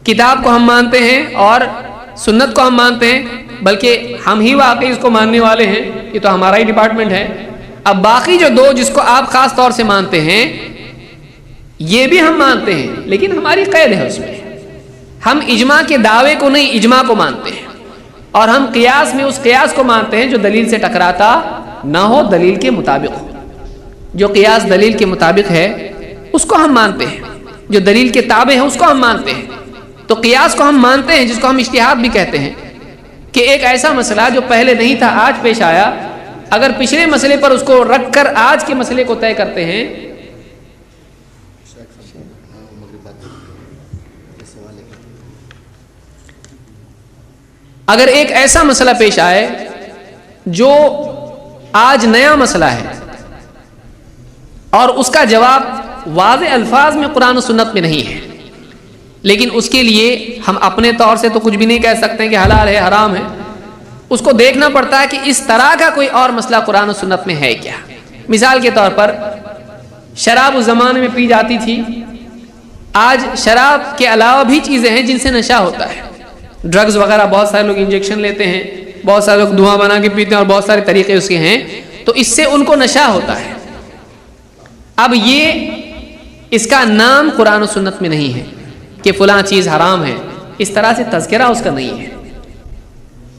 کتاب کو ہم مانتے ہیں اور سنت کو ہم مانتے ہیں، بلکہ ہم ہی واقعی اس کو ماننے والے ہیں، یہ تو ہمارا ہی ڈپارٹمنٹ ہے. اب باقی جو 2 جس کو آپ خاص طور سے مانتے ہیں یہ بھی ہم مانتے ہیں لیکن ہماری قید ہے اس میں، ہم اجماع کے دعوے کو نہیں، اجماع کو مانتے ہیں. اور ہم قیاس میں اس قیاس کو مانتے ہیں جو دلیل سے ٹکراتا نہ ہو، دلیل کے مطابق ہو. جو قیاس دلیل کے مطابق ہے اس کو ہم مانتے ہیں، جو دلیل کے تابع ہے اس کو ہم مانتے ہیں. تو قیاس کو ہم مانتے ہیں جس کو ہم اجتہاد بھی کہتے ہیں، کہ ایک ایسا مسئلہ جو پہلے نہیں تھا آج پیش آیا، اگر پچھلے مسئلے پر اس کو رکھ کر آج کے مسئلے کو طے کرتے ہیں. اگر ایک ایسا مسئلہ پیش آئے جو آج نیا مسئلہ ہے اور اس کا جواب واضح الفاظ میں قرآن و سنت میں نہیں ہے، لیکن اس کے لیے ہم اپنے طور سے تو کچھ بھی نہیں کہہ سکتے کہ حلال ہے حرام ہے، اس کو دیکھنا پڑتا ہے کہ اس طرح کا کوئی اور مسئلہ قرآن و سنت میں ہے کیا. مثال کے طور پر شراب اس زمانے میں پی جاتی تھی، آج شراب کے علاوہ بھی چیزیں ہیں جن سے نشہ ہوتا ہے، ڈرگز وغیرہ، بہت سارے لوگ انجیکشن لیتے ہیں، بہت سارے لوگ دھواں بنا کے پیتے ہیں اور بہت سارے طریقے اس کے ہیں، تو اس سے ان کو نشہ ہوتا ہے. اب یہ اس کا نام قرآن و سنت میں نہیں ہے کہ فلاں چیز حرام ہے، اس طرح سے تذکرہ اس کا نہیں ہے.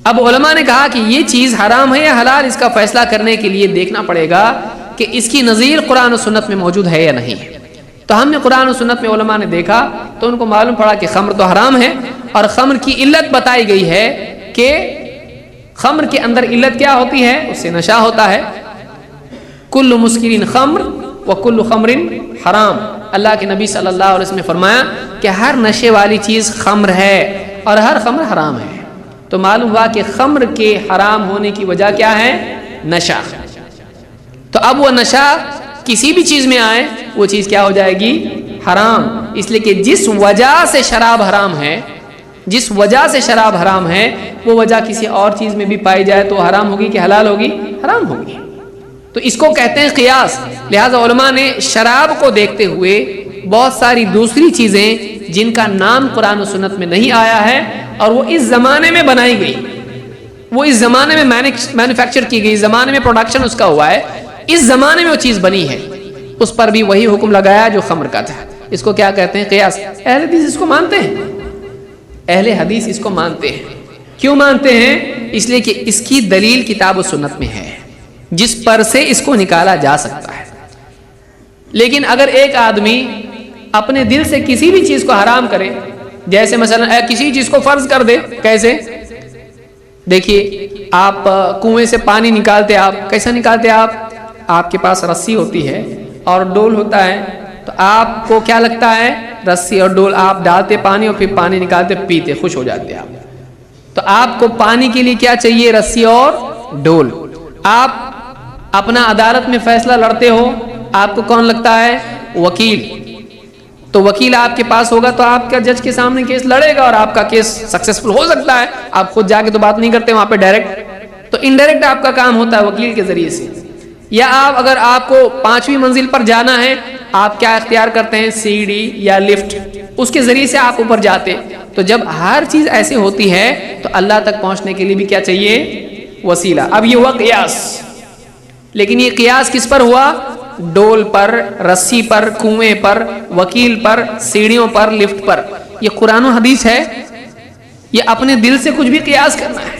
اب علماء نے کہا کہ یہ چیز حرام ہے یا حلال، اس کا فیصلہ کرنے کے لیے دیکھنا پڑے گا کہ اس کی نظیر قرآن و سنت میں موجود ہے یا نہیں ہے. تو ہم نے قرآن و سنت میں علماء نے دیکھا تو ان کو معلوم پڑا کہ خمر تو حرام ہے، اور خمر کی علت بتائی گئی ہے کہ خمر کے اندر علت کیا ہوتی ہے، اس سے نشہ ہوتا ہے. کل مسکرین خمر وکل خمر حرام. اللہ کے نبی صلی اللہ علیہ وسلم نے فرمایا کہ ہر نشے والی چیز خمر ہے اور ہر خمر حرام ہے. تو معلوم ہوا کہ خمر کے حرام ہونے کی وجہ کیا ہے، نشہ. تو اب وہ نشہ کسی بھی چیز میں آئے وہ چیز کیا ہو جائے گی، حرام. اس لیے کہ جس وجہ سے شراب حرام ہے، جس وجہ سے شراب حرام ہے، وہ وجہ کسی اور چیز میں بھی پائی جائے تو حرام ہوگی کہ حلال ہوگی، حرام ہوگی. تو اس کو کہتے ہیں قیاس. لہذا علماء نے شراب کو دیکھتے ہوئے بہت ساری دوسری چیزیں جن کا نام قرآن و سنت میں نہیں آیا ہے اور وہ اس زمانے میں بنائی گئی، وہ اس زمانے میں مینوفیکچر کی گئی، زمانے میں پروڈکشن اس کا ہوا ہے، اس زمانے میں وہ چیز بنی ہے، اس پر بھی وہی حکم لگایا جو خمر کا تھا. اس کو کیا کہتے ہیں، قیاس. اہل حدیث اس کو مانتے ہیں، اہل حدیث اس کو مانتے ہیں. کیوں مانتے ہیں؟ اس لیے کہ اس کی دلیل کتاب و سنت میں ہے جس پر سے اس کو نکالا جا سکتا ہے. لیکن اگر ایک آدمی اپنے دل سے کسی بھی چیز کو حرام کرے، جیسے مثلا کسی چیز کو فرض کر دے، کیسے؟ دیکھیے آپ کنویں سے پانی نکالتے، آپ کیسا نکالتے؟ آپ کے پاس رسی ہوتی ہے اور ڈول ہوتا ہے، تو آپ کو کیا لگتا ہے؟ رسی اور ڈول آپ ڈالتے پانی اور پھر پانی نکالتے پیتے خوش ہو جاتے آپ. تو آپ کو پانی کے لیے کیا چاہیے؟ رسی اور ڈول. آپ اپنا عدالت میں فیصلہ لڑتے ہو، آپ کو کون لگتا ہے؟ وکیل. تو وکیل آپ کے پاس ہوگا تو آپ کا جج کے سامنے کیس لڑے گا اور آپ کا کیس سکسیسفل ہو سکتا ہے. آپ خود جا کے تو بات نہیں کرتے وہاں پہ ڈائریکٹ، تو انڈائریکٹ آپ کا کام ہوتا ہے وکیل کے ذریعے سے. یا اگر آپ کو 5ویں منزل پر جانا ہے، آپ کیا اختیار کرتے ہیں؟ سیڑھی یا لفٹ، اس کے ذریعے سے آپ اوپر جاتے. تو جب ہر چیز ایسے ہوتی ہے تو اللہ تک پہنچنے کے لیے بھی کیا چاہیے؟ وسیلہ. اب یہ ہوا قیاس، لیکن یہ قیاس کس پر ہوا؟ ڈول پر، رسی پر، کنویں پر، وکیل پر، سیڑھیوں پر، لفٹ پر. یہ قرآن و حدیث ہے. یہ اپنے دل سے کچھ بھی قیاس کرنا ہے.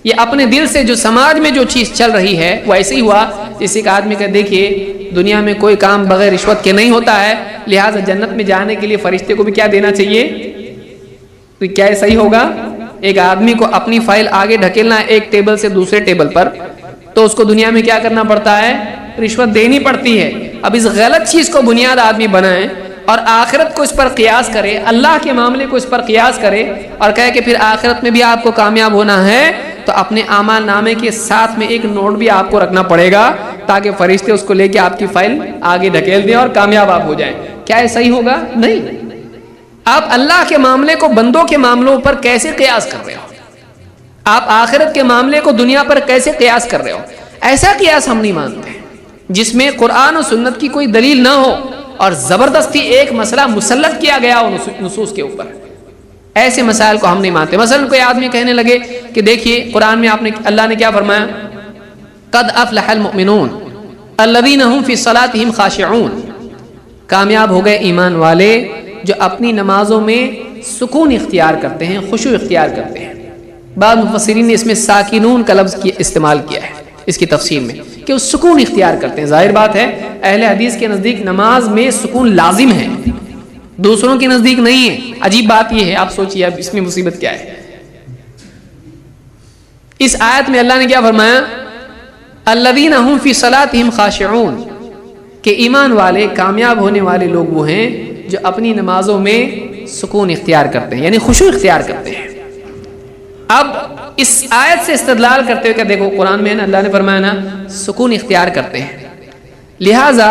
یہ اپنے دل سے جو سماج میں جو چیز چل رہی ہے وہ ایسے ہی ہوا. جس ایک آدمی کا دیکھیے دنیا میں کوئی کام بغیر رشوت کے نہیں ہوتا ہے، لہٰذا جنت میں جانے کے لیے فرشتے کو بھی کیا دینا چاہیے؟ تو کیا صحیح ہوگا؟ ایک آدمی کو اپنی فائل آگے ڈھکیلنا ہے ایک ٹیبل سے دوسرے ٹیبل پر، تو اس کو دنیا میں کیا کرنا پڑتا ہے؟ رشوت دینی پڑتی ہے. اب اس غلط چیز کو بنیاد آدمی بنائے اور آخرت کو اس پر قیاس کرے، اللہ کے معاملے کو اس پر قیاس کرے اور کہے کہ پھر آخرت میں بھی آپ کو کامیاب ہونا ہے، تو اپنے اعمال نامے کے ساتھ میں ایک نوٹ بھی آپ کو رکھنا پڑے گا تاکہ فرشتے اس کو لے کے آپ کی فائل آگے ڈھکیل دیں اور کامیاب آپ ہو جائیں. کیا یہ صحیح ہوگا؟ نہیں. آپ اللہ کے معاملے کو بندوں کے معاملوں پر کیسے قیاس کر رہے ہو؟ آپ آخرت کے معاملے کو دنیا پر کیسے قیاس کر رہے ہو؟ ایسا قیاس ہم نہیں مانتے جس میں قرآن و سنت کی کوئی دلیل نہ ہو اور زبردستی ایک مسئلہ مسلط کیا گیا ہو نصوص کے اوپر. ایسے مسائل کو ہم نہیں مانتے. مثلا کوئی آدمی کہنے لگے کہ دیکھیے قرآن میں اللہ نے کیا فرمایا؟ قد افلح المؤمنون الذین هم فی صلاتهم خاشعون. کامیاب ہو گئے ایمان والے جو اپنی نمازوں میں سکون اختیار کرتے ہیں، خشوع اختیار کرتے ہیں. بعض مفسرین نے اس میں ساکنون کا لفظ استعمال کیا ہے اس کی تفسیر میں کہ وہ سکون اختیار کرتے ہیں. ظاہر بات ہے اہل حدیث کے نزدیک نماز میں سکون لازم ہے، دوسروں کے نزدیک نہیں ہے. عجیب بات یہ ہے، آپ سوچئے اب اس میں مصیبت کیا ہے. اس آیت میں اللہ نے کیا فرمایا؟ الذین هم فی صلاتهم خاشعون، کہ ایمان والے کامیاب ہونے والے لوگ وہ ہیں جو اپنی نمازوں میں سکون اختیار کرتے ہیں، یعنی خشوع اختیار کرتے ہیں. اب اس آیت سے استدلال کرتے ہوئے کہ دیکھو قرآن میں اللہ نے فرمایا نا سکون اختیار کرتے ہیں، لہٰذا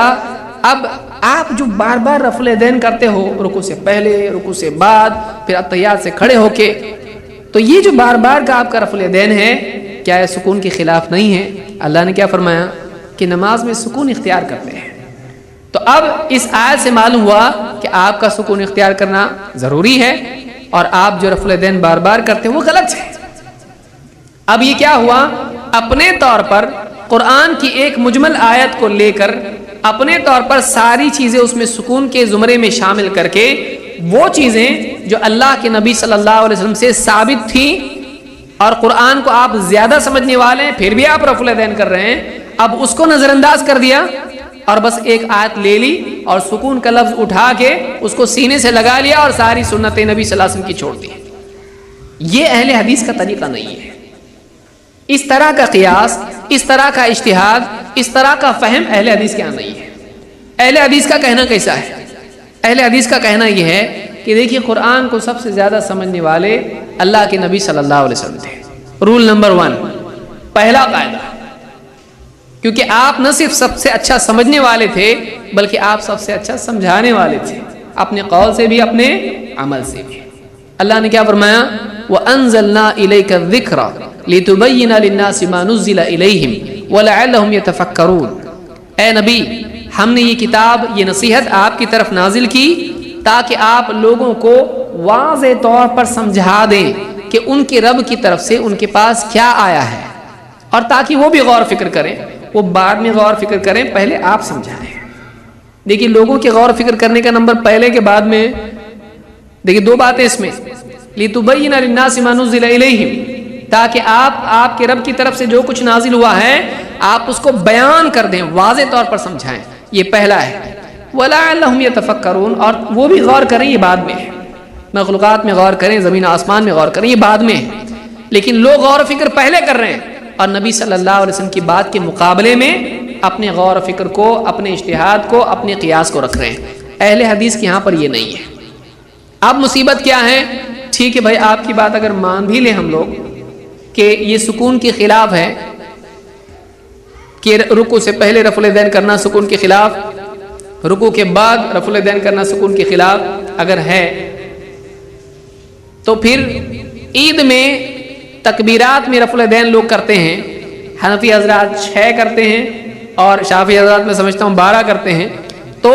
اب آپ جو بار بار رفع الیدین کرتے ہو رکوع سے پہلے، رکوع سے بعد، پھر اتحیات سے کھڑے ہو کے، تو یہ جو بار بار کا آپ کا رفع الیدین ہے کیا یہ سکون کے خلاف نہیں ہے؟ اللہ نے کیا فرمایا کہ نماز میں سکون اختیار کرتے ہیں. تو اب اس آیت سے معلوم ہوا کہ آپ کا سکون اختیار کرنا ضروری ہے اور آپ جو رفع الیدین بار بار کرتے ہیں وہ غلط ہے. اب یہ کیا ہوا؟ اپنے طور پر قرآن کی ایک مجمل آیت کو لے کر اپنے طور پر ساری چیزیں اس میں سکون کے زمرے میں شامل کر کے وہ چیزیں جو اللہ کے نبی صلی اللہ علیہ وسلم سے ثابت تھیں اور قرآن کو آپ زیادہ سمجھنے والے ہیں پھر بھی آپ رفع الیدین کر رہے ہیں، اب اس کو نظر انداز کر دیا اور بس ایک آیت لے لی اور سکون کا لفظ اٹھا کے اس کو سینے سے لگا لیا اور ساری سنت نبی صلی اللہ علیہ وسلم کی چھوڑ دی. یہ اہل حدیث کا طریقہ نہیں ہے. اس طرح کا قیاس، اس طرح کا اجتہاد، اس طرح کا فہم اہل حدیث کے یہاں نہیں ہے. اہل حدیث کا کہنا کیسا ہے؟ اہل حدیث کا کہنا یہ ہے کہ دیکھیے قرآن کو سب سے زیادہ سمجھنے والے اللہ کے نبی صلی اللہ علیہ وسلم تھے. رول نمبر 1، پہلا قاعدہ، کیونکہ آپ نہ صرف سب سے اچھا سمجھنے والے تھے بلکہ آپ سب سے اچھا سمجھانے والے تھے، اپنے قول سے بھی اپنے عمل سے بھی. اللہ نے کیا فرمایا؟ وَأَنزَلْنَا إِلَيْكَ الذِّكْرَ لِتُبَيِّنَ لِلنَّاسِ مَا نُزِّلَ إِلَيْهِمْ وَلَعَلَّهُمْ يَتَفَكَّرُونَ. اے نبی، ہم نے یہ کتاب، یہ نصیحت آپ کی طرف نازل کی تاکہ آپ لوگوں کو واضح طور پر سمجھا دیں کہ ان کے رب کی طرف سے ان کے پاس کیا آیا ہے، اور تاکہ وہ بھی غور فکر کریں. وہ بعد میں غور فکر کریں، پہلے آپ سمجھائیں. دیکھیے لوگوں کے غور فکر کرنے کا نمبر پہلے کے بعد میں، دیکھیے دو باتیں اس میں، لِتُبَيِّنَ لِلنَّاسِ مَا نُزِّلَ إِلَيْهِمْ، تاکہ آپ کے رب کی طرف سے جو کچھ نازل ہوا ہے آپ اس کو بیان کر دیں، واضح طور پر سمجھائیں. یہ پہلا ہے. وَلَعَلَّهُمْ يَتَفَكَّرُونَ، اور وہ بھی غور کریں، یہ بعد میں ہے. مخلوقات میں غور کریں، زمین آسمان میں غور کریں، یہ بعد میں ہے. لیکن لوگ غور و فکر پہلے کر رہے ہیں اور نبی صلی اللہ علیہ وسلم کی بات کے مقابلے میں اپنے غور و فکر کو، اپنے اجتہاد کو، اپنے قیاس کو رکھ رہے ہیں. اہل حدیث کے یہاں پر یہ نہیں ہے. اب مصیبت کیا ہے؟ ٹھیک ہے بھائی، آپ کی بات اگر مان بھی لیں ہم لوگ کہ یہ سکون کے خلاف ہے، کہ رکوع سے پہلے رفع الیدین کرنا سکون کے خلاف، رکوع کے بعد رفع الیدین کرنا سکون کے خلاف اگر ہے، تو پھر عید میں تکبیرات میں رفع الیدین لوگ کرتے ہیں. حنفی حضرات 6 کرتے ہیں اور شافعی حضرات میں سمجھتا ہوں 12 کرتے ہیں. تو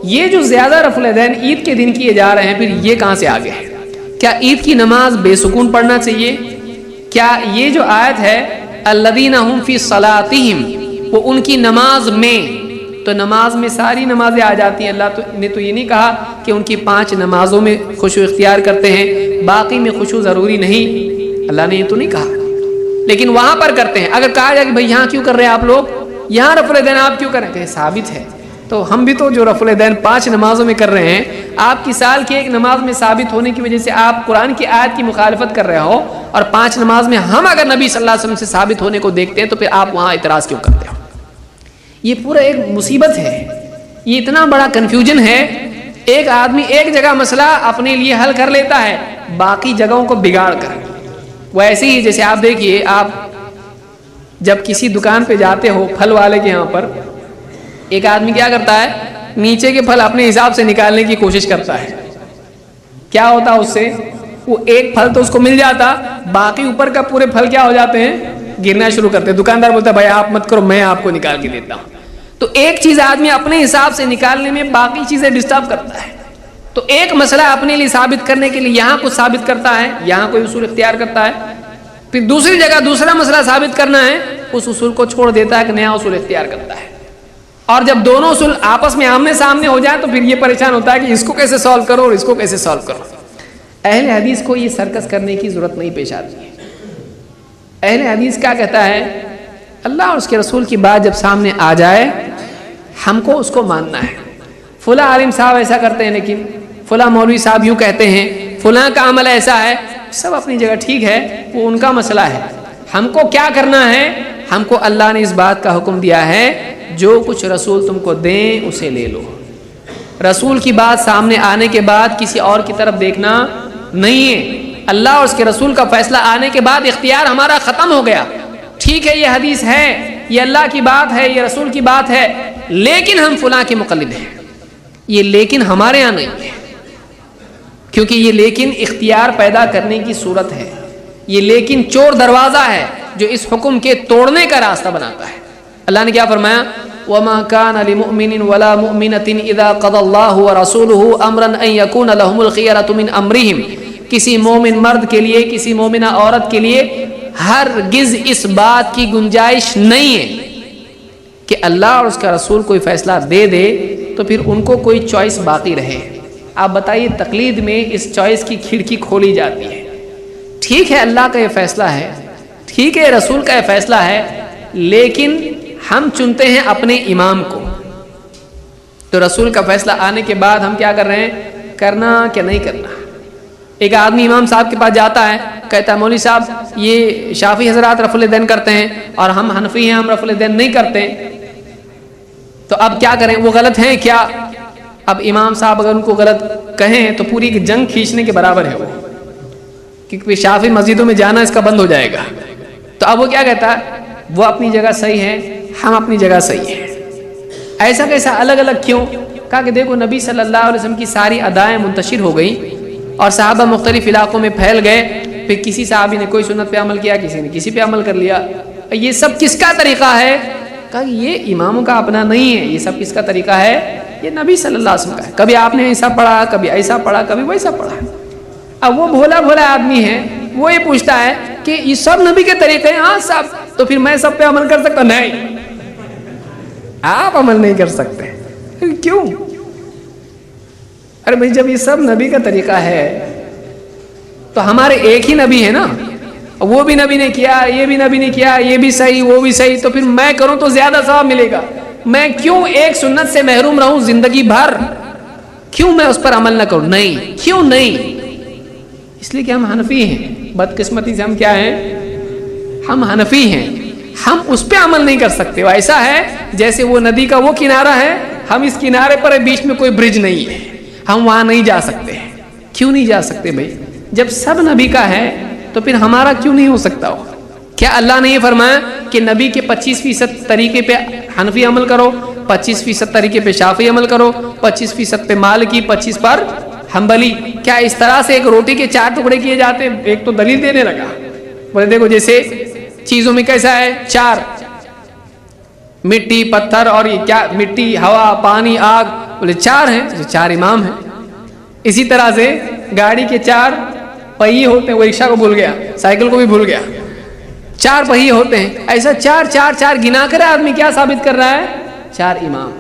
یہ جو زیادہ رفع الیدین عید کے دن کیے جا رہے ہیں، پھر یہ کہاں سے آگے ہے؟ کیا عید کی نماز بے سکون پڑھنا چاہیے؟ کیا یہ جو آیت ہے الذین هم فی صلاتہم، وہ ان کی نماز میں، تو نماز میں ساری نمازیں آ جاتی ہیں. اللہ نے تو یہ نہیں کہا کہ ان کی 5 نمازوں میں خشوع اختیار کرتے ہیں، باقی میں خشوع ضروری نہیں، اللہ نے یہ تو نہیں کہا، لیکن وہاں پر کرتے ہیں. اگر کہا جائے کہ بھائی یہاں کیوں کر رہے ہیں آپ لوگ، یہاں رفع الیدین آپ کیوں کریں، کہ ثابت ہے. تو ہم بھی تو جو رفع الیدین 5 نمازوں میں کر رہے ہیں، آپ کی سال کی ایک نماز میں ثابت ہونے کی وجہ سے آپ قرآن کی آیت کی مخالفت کر رہے ہو، اور 5 نماز میں ہم اگر نبی صلی اللہ علیہ وسلم سے ثابت ہونے کو دیکھتے ہیں تو پھر آپ وہاں اعتراض کیوں کرتے ہو؟ یہ پورا ایک مصیبت ہے، یہ اتنا بڑا کنفیوژن ہے. ایک آدمی ایک جگہ مسئلہ اپنے لیے حل کر لیتا ہے، باقی جگہوں کو بگاڑ کر. وہ ایسے ہی جیسے آپ دیکھیے، آپ جب کسی دکان پہ جاتے ہو پھل والے کے یہاں پر، ایک آدمی کیا کرتا ہے، نیچے کے پھل اپنے حساب سے نکالنے کی کوشش کرتا ہے. کیا ہوتا اس سے؟ وہ ایک پھل تو اس کو مل جاتا، باقی اوپر کا پورے پھل کیا ہو جاتے ہیں، گرنا شروع کرتے ہیں. دکاندار بولتا ہے بھائی آپ مت کرو، میں آپ کو نکال کے دیتا ہوں. تو ایک چیز آدمی اپنے حساب سے نکالنے میں باقی چیزیں ڈسٹرب کرتا ہے. تو ایک مسئلہ اپنے لیے ثابت کرنے کے لیے یہاں کچھ ثابت کرتا ہے، یہاں کوئی اصول اختیار کرتا ہے، پھر دوسری جگہ دوسرا مسئلہ ثابت کرنا ہے، اس اصول کو چھوڑ دیتا ہے کہ نیا اصول اختیار کرتا ہے. اور جب دونوں اصول آپس میں آمنے سامنے ہو جائے تو پھر یہ پریشان ہوتا ہے کہ اس کو کیسے سالو کرو اور اس کو کیسے سالو کرو. اہل حدیث کو یہ سرکس کرنے کی ضرورت نہیں پیش آتی ہے. اہل حدیث کیا کہتا ہے؟ اللہ اور اس کے رسول کی بات جب سامنے آ جائے ہم کو اس کو ماننا ہے. فلاں عالم صاحب ایسا کرتے ہیں، لیکن فلاں مولوی صاحب یوں کہتے ہیں، فلاں کا عمل ایسا ہے، سب اپنی جگہ ٹھیک ہے، وہ ان کا مسئلہ ہے. ہم کو کیا کرنا ہے؟ ہم کو اللہ نے اس بات کا حکم دیا ہے جو کچھ رسول تم کو دیں اسے لے لو. رسول کی بات سامنے آنے کے بعد کسی اور کی طرف دیکھنا نہیں ہے. اللہ اور اس کے رسول کا فیصلہ آنے کے بعد اختیار ہمارا ختم ہو گیا. ٹھیک ہے یہ حدیث ہے، یہ اللہ کی بات ہے، یہ رسول کی بات ہے، لیکن ہم فلاں کے مقلد ہیں. یہ لیکن ہمارے یہاں نہیں ہے، کیونکہ یہ لیکن اختیار پیدا کرنے کی صورت ہے. یہ لیکن چور دروازہ ہے جو اس حکم کے توڑنے کا راستہ بناتا ہے. اللہ نے کیا فرمایا؟ وَمَا كَانَ لِمُؤْمِنٍ وَلَا مُؤْمِنَةٍ إِذَا قَضَى اللَّهُ وَرَسُولُهُ أَمْرًا أَن يَكُونَ لَهُمُ الْخِيَرَةُ مِنْ أَمْرِهِمْ. کسی مومن مرد کے لیے، کسی مومنہ عورت کے لیے ہرگز اس بات کی گنجائش نہیں ہے کہ اللہ اور اس کا رسول کوئی فیصلہ دے دے تو پھر ان کو کوئی چوائس باقی رہے. آپ بتائیے، تقلید میں اس چوائس کی کھڑکی کھولی جاتی ہے. ٹھیک ہے اللہ کا یہ فیصلہ ہے، ٹھیک ہے رسول کا یہ فیصلہ ہے، لیکن ہم چنتے ہیں اپنے امام کو. تو رسول کا فیصلہ آنے کے بعد ہم کیا کر رہے ہیں؟ کرنا کہ نہیں کرنا. ایک آدمی امام صاحب کے پاس جاتا ہے، کہتا ہے مولوی صاحب یہ شافعی حضرات رفع الیدین کرتے ہیں اور ہم حنفی ہیں، ہم رفع الیدین نہیں کرتے، تو اب کیا کریں؟ وہ غلط ہیں کیا؟ اب امام صاحب اگر ان کو غلط کہیں تو پوری جنگ کھینچنے کے برابر ہے وہ، کیونکہ شافعی مسجدوں میں جانا اس کا بند ہو جائے گا. تو اب وہ کیا کہتا ہے؟ وہ اپنی جگہ صحیح ہے، ہم اپنی جگہ صحیح ہیں. ایسا کیسا الگ الگ کیوں؟ کہا کہ دیکھو نبی صلی اللہ علیہ وسلم کی ساری ادائیں منتشر ہو گئیں اور صحابہ مختلف علاقوں میں پھیل گئے، پھر کسی صحابی نے کوئی سنت پہ عمل کیا، کسی نے کسی پہ عمل کر لیا. یہ سب کس کا طریقہ ہے؟ کہا یہ اماموں کا اپنا نہیں ہے، یہ سب کس کا طریقہ ہے؟ یہ نبی صلی اللہ علیہ وسلم کا ہے. کبھی آپ نے ایسا پڑھا، کبھی ایسا پڑھا، کبھی ویسا پڑھا. اب وہ بھولا بھولا آدمی ہے، وہ یہ پوچھتا ہے کہ یہ سب نبی کے طریقے ہیں. ہاں سب، تو پھر میں سب پہ عمل کر سکتا؟ نہیں، آپ عمل نہیں کر سکتے. کیوں؟ ارے بھائی جب یہ سب نبی کا طریقہ ہے تو ہمارے ایک ہی نبی ہے نا، وہ بھی نبی نے کیا، یہ بھی نبی نے کیا، یہ بھی صحیح وہ بھی صحیح، تو پھر میں کروں تو زیادہ ثواب ملے گا. میں کیوں ایک سنت سے محروم رہوں زندگی بھر؟ کیوں میں اس پر عمل نہ کروں؟ نہیں. کیوں نہیں؟ اس لیے کہ ہم حنفی ہیں. بدقسمتی سے ہم کیا ہیں؟ ہم حنفی ہیں. ہم اس پہ عمل نہیں کر سکتے. وہ ایسا ہے جیسے وہ ندی کا وہ کنارہ ہے, ہم اس کنارے پر بیچ میں کوئی برج نہیں ہے, ہم وہاں نہیں جا سکتے. کیوں نہیں جا سکتے بھائی؟ جب سب نبی کا ہے تو پھر ہمارا کیوں نہیں ہو سکتا ہو؟ کیا اللہ نے یہ فرمایا کہ نبی کے 25% طریقے پہ حنفی عمل کرو, 25% طریقے پہ شافعی عمل کرو, 25% پہ مالکی, 25 پر حنبلی؟ کیا اس طرح سے ایک روٹی کے 4 ٹکڑے کیے جاتے؟ ایک تو دلیل دینے لگا, بولے دیکھو جیسے چیزوں میں کیسا ہے 4, مٹی, پتھر اور یہ کیا, مٹی, ہوا, پانی, آگ, بولے 4 ہیں, 4 امام ہیں. اسی طرح سے گاڑی کے 4 پہیے ہوتے ہیں, وہ رکشہ کو بھول گیا, سائیکل کو بھی بھول گیا, 4 پہیے ہوتے ہیں. ایسا 4 گنا کر آدمی کیا ثابت کر رہا ہے؟ 4 امام.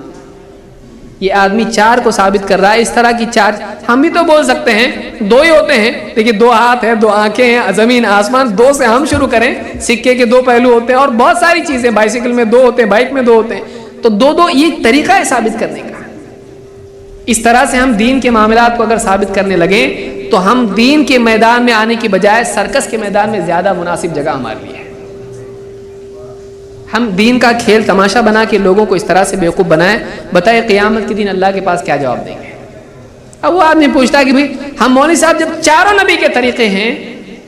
یہ آدمی 4 کو ثابت کر رہا ہے. اس طرح کی 4 ہم بھی تو بول سکتے ہیں 2 ہی ہوتے ہیں, دیکھیے 2 ہاتھ ہیں, 2 آنکھیں ہیں, زمین آسمان, 2 سے ہم شروع کریں. سکے کے 2 پہلو ہوتے ہیں اور بہت ساری چیزیں, بائسیکل میں 2 ہوتے ہیں, بائک میں 2 ہوتے ہیں. تو 2 یہ طریقہ ہے ثابت کرنے کا. اس طرح سے ہم دین کے معاملات کو اگر ثابت کرنے لگیں تو ہم دین کے میدان میں آنے کی بجائے سرکس کے میدان میں زیادہ مناسب جگہ ہمارے لیے ہے. ہم دین کا کھیل تماشا بنا کے لوگوں کو اس طرح سے بیوقوف بنائیں. بتائے قیامت کے دن اللہ کے پاس کیا جواب دیں گے؟ اب وہ آدمی پوچھتا ہے کہ بھئی ہم مولوی صاحب جب 4 نبی کے طریقے ہیں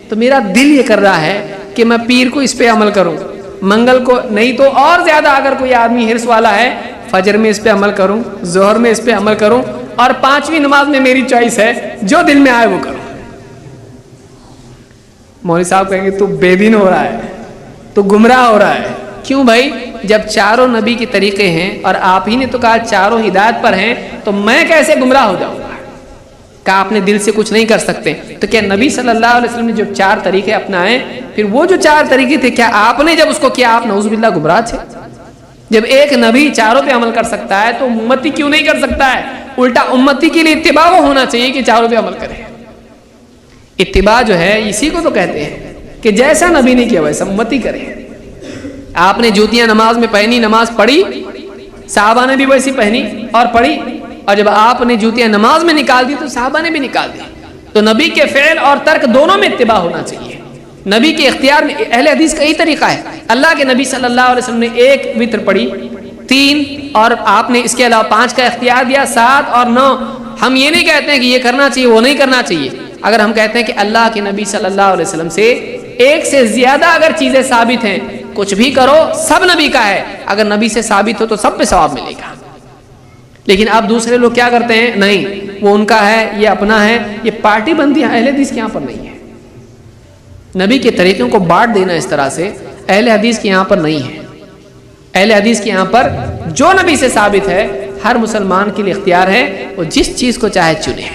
تو میرا دل یہ کر رہا ہے کہ میں پیر کو اس پہ عمل کروں, منگل کو نہیں تو اور زیادہ اگر کوئی آدمی حرص والا ہے فجر میں اس پہ عمل کروں, ظہر میں اس پہ عمل کروں, اور 5ویں نماز میں میری چوائس ہے, جو دل میں آئے وہ کروں. مولوی صاحب کہیں گے تو بے دین ہو رہا ہے, تو گمراہ ہو رہا ہے. کیوں بھائی؟ جب 4 نبی کے طریقے ہیں اور آپ ہی نے تو کہا 4 ہدایت پر ہیں, تو میں کیسے گمراہ ہو جاؤں گا؟ کہا آپ نے دل سے کچھ نہیں کر سکتے. تو کیا نبی صلی اللہ علیہ وسلم نے جو 4 طریقے اپنائے, پھر وہ جو 4 طریقے تھے کیا آپ نے جب اس کو کیا آپ نعوذ باللہ گمراہ تھے؟ جب ایک نبی 4 پہ عمل کر سکتا ہے تو امتی کیوں نہیں کر سکتا ہے؟ الٹا امتی کے لیے اتباع ہونا چاہیے کہ 4 پہ عمل کرے. اتباع جو ہے اسی کو تو کہتے ہیں کہ جیسا نبی نے کیا ویسا امتی کرے. آپ نے جوتیاں نماز میں پہنی, نماز پڑھی, صحابہ نے بھی ویسی پہنی اور پڑھی, اور جب آپ نے جوتیاں نماز میں نکال دی تو صحابہ نے بھی نکال دی. تو نبی کے فعل اور ترک دونوں میں اتباع ہونا چاہیے. نبی کے اختیار میں اہل حدیث کا یہی طریقہ ہے. اللہ کے نبی صلی اللہ علیہ وسلم نے 1 وتر پڑھی, 3, اور آپ نے اس کے علاوہ 5 کا اختیار دیا, 7 اور 9. ہم یہ نہیں کہتے ہیں کہ یہ کرنا چاہیے وہ نہیں کرنا چاہیے. اگر ہم کہتے ہیں کہ اللہ کے نبی صلی اللہ علیہ وسلم سے 1 سے زیادہ اگر چیزیں ثابت ہیں, کچھ بھی کرو سب نبی کا ہے, اگر نبی سے ثابت ہو تو سب پہ ثواب ملے گا. لیکن اب دوسرے لوگ کیا کرتے ہیں, نہیں وہ ان کا ہے, یہ اپنا ہے, یہ پارٹی بندی اہل حدیث کے یہاں پر نہیں ہے. نبی کے طریقوں کو بانٹ دینا اس طرح سے اہل حدیث کے یہاں پر نہیں ہے. اہل حدیث کے یہاں پر جو نبی سے ثابت ہے ہر مسلمان کے لیے اختیار ہے, وہ جس چیز کو چاہے چنے.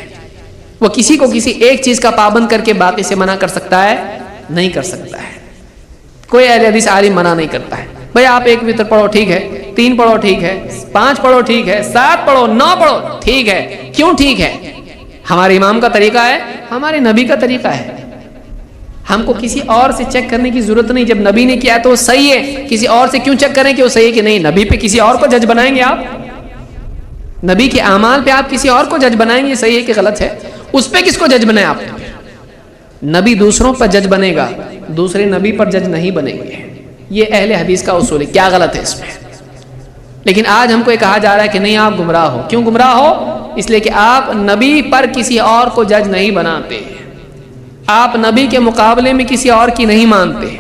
وہ کسی کو کسی ایک چیز کا پابند کر کے باقی سے منع کر سکتا ہے؟ نہیں کر سکتا ہے. کوئی اہل حدیث عالم منع نہیں کرتا ہے بھئی آپ 1 وتر پڑھو ٹھیک ہے, 3 پڑھو ٹھیک ہے, 5 پڑھو ٹھیک ہے, 7 پڑھو, 9 پڑھو ٹھیک ہے. کیوں ٹھیک ہے؟ ہمارے امام کا طریقہ ہے, ہمارے نبی کا طریقہ ہے. ہم کو کسی اور سے چیک کرنے کی ضرورت نہیں. جب نبی نے کیا تو وہ صحیح ہے, کسی اور سے کیوں چیک کریں کہ وہ صحیح ہے کہ نہیں؟ نبی پہ کسی اور کو جج بنائیں گے آپ؟ نبی کے اعمال پہ آپ کسی اور کو جج بنائیں گے صحیح ہے کہ غلط ہے؟ اس پہ کس کو جج بنائیں آپ نے؟ نبی دوسروں پر جج بنے گا, دوسرے نبی پر جج نہیں بنیں گے. یہ اہل حدیث کا اصول ہے. کیا غلط ہے اس میں؟ لیکن آج ہم کو یہ کہا جا رہا ہے کہ نہیں آپ گمراہ ہو. کیوں گمراہ ہو؟ اس لیے کہ آپ نبی پر کسی اور کو جج نہیں بناتے, آپ نبی کے مقابلے میں کسی اور کی نہیں مانتے,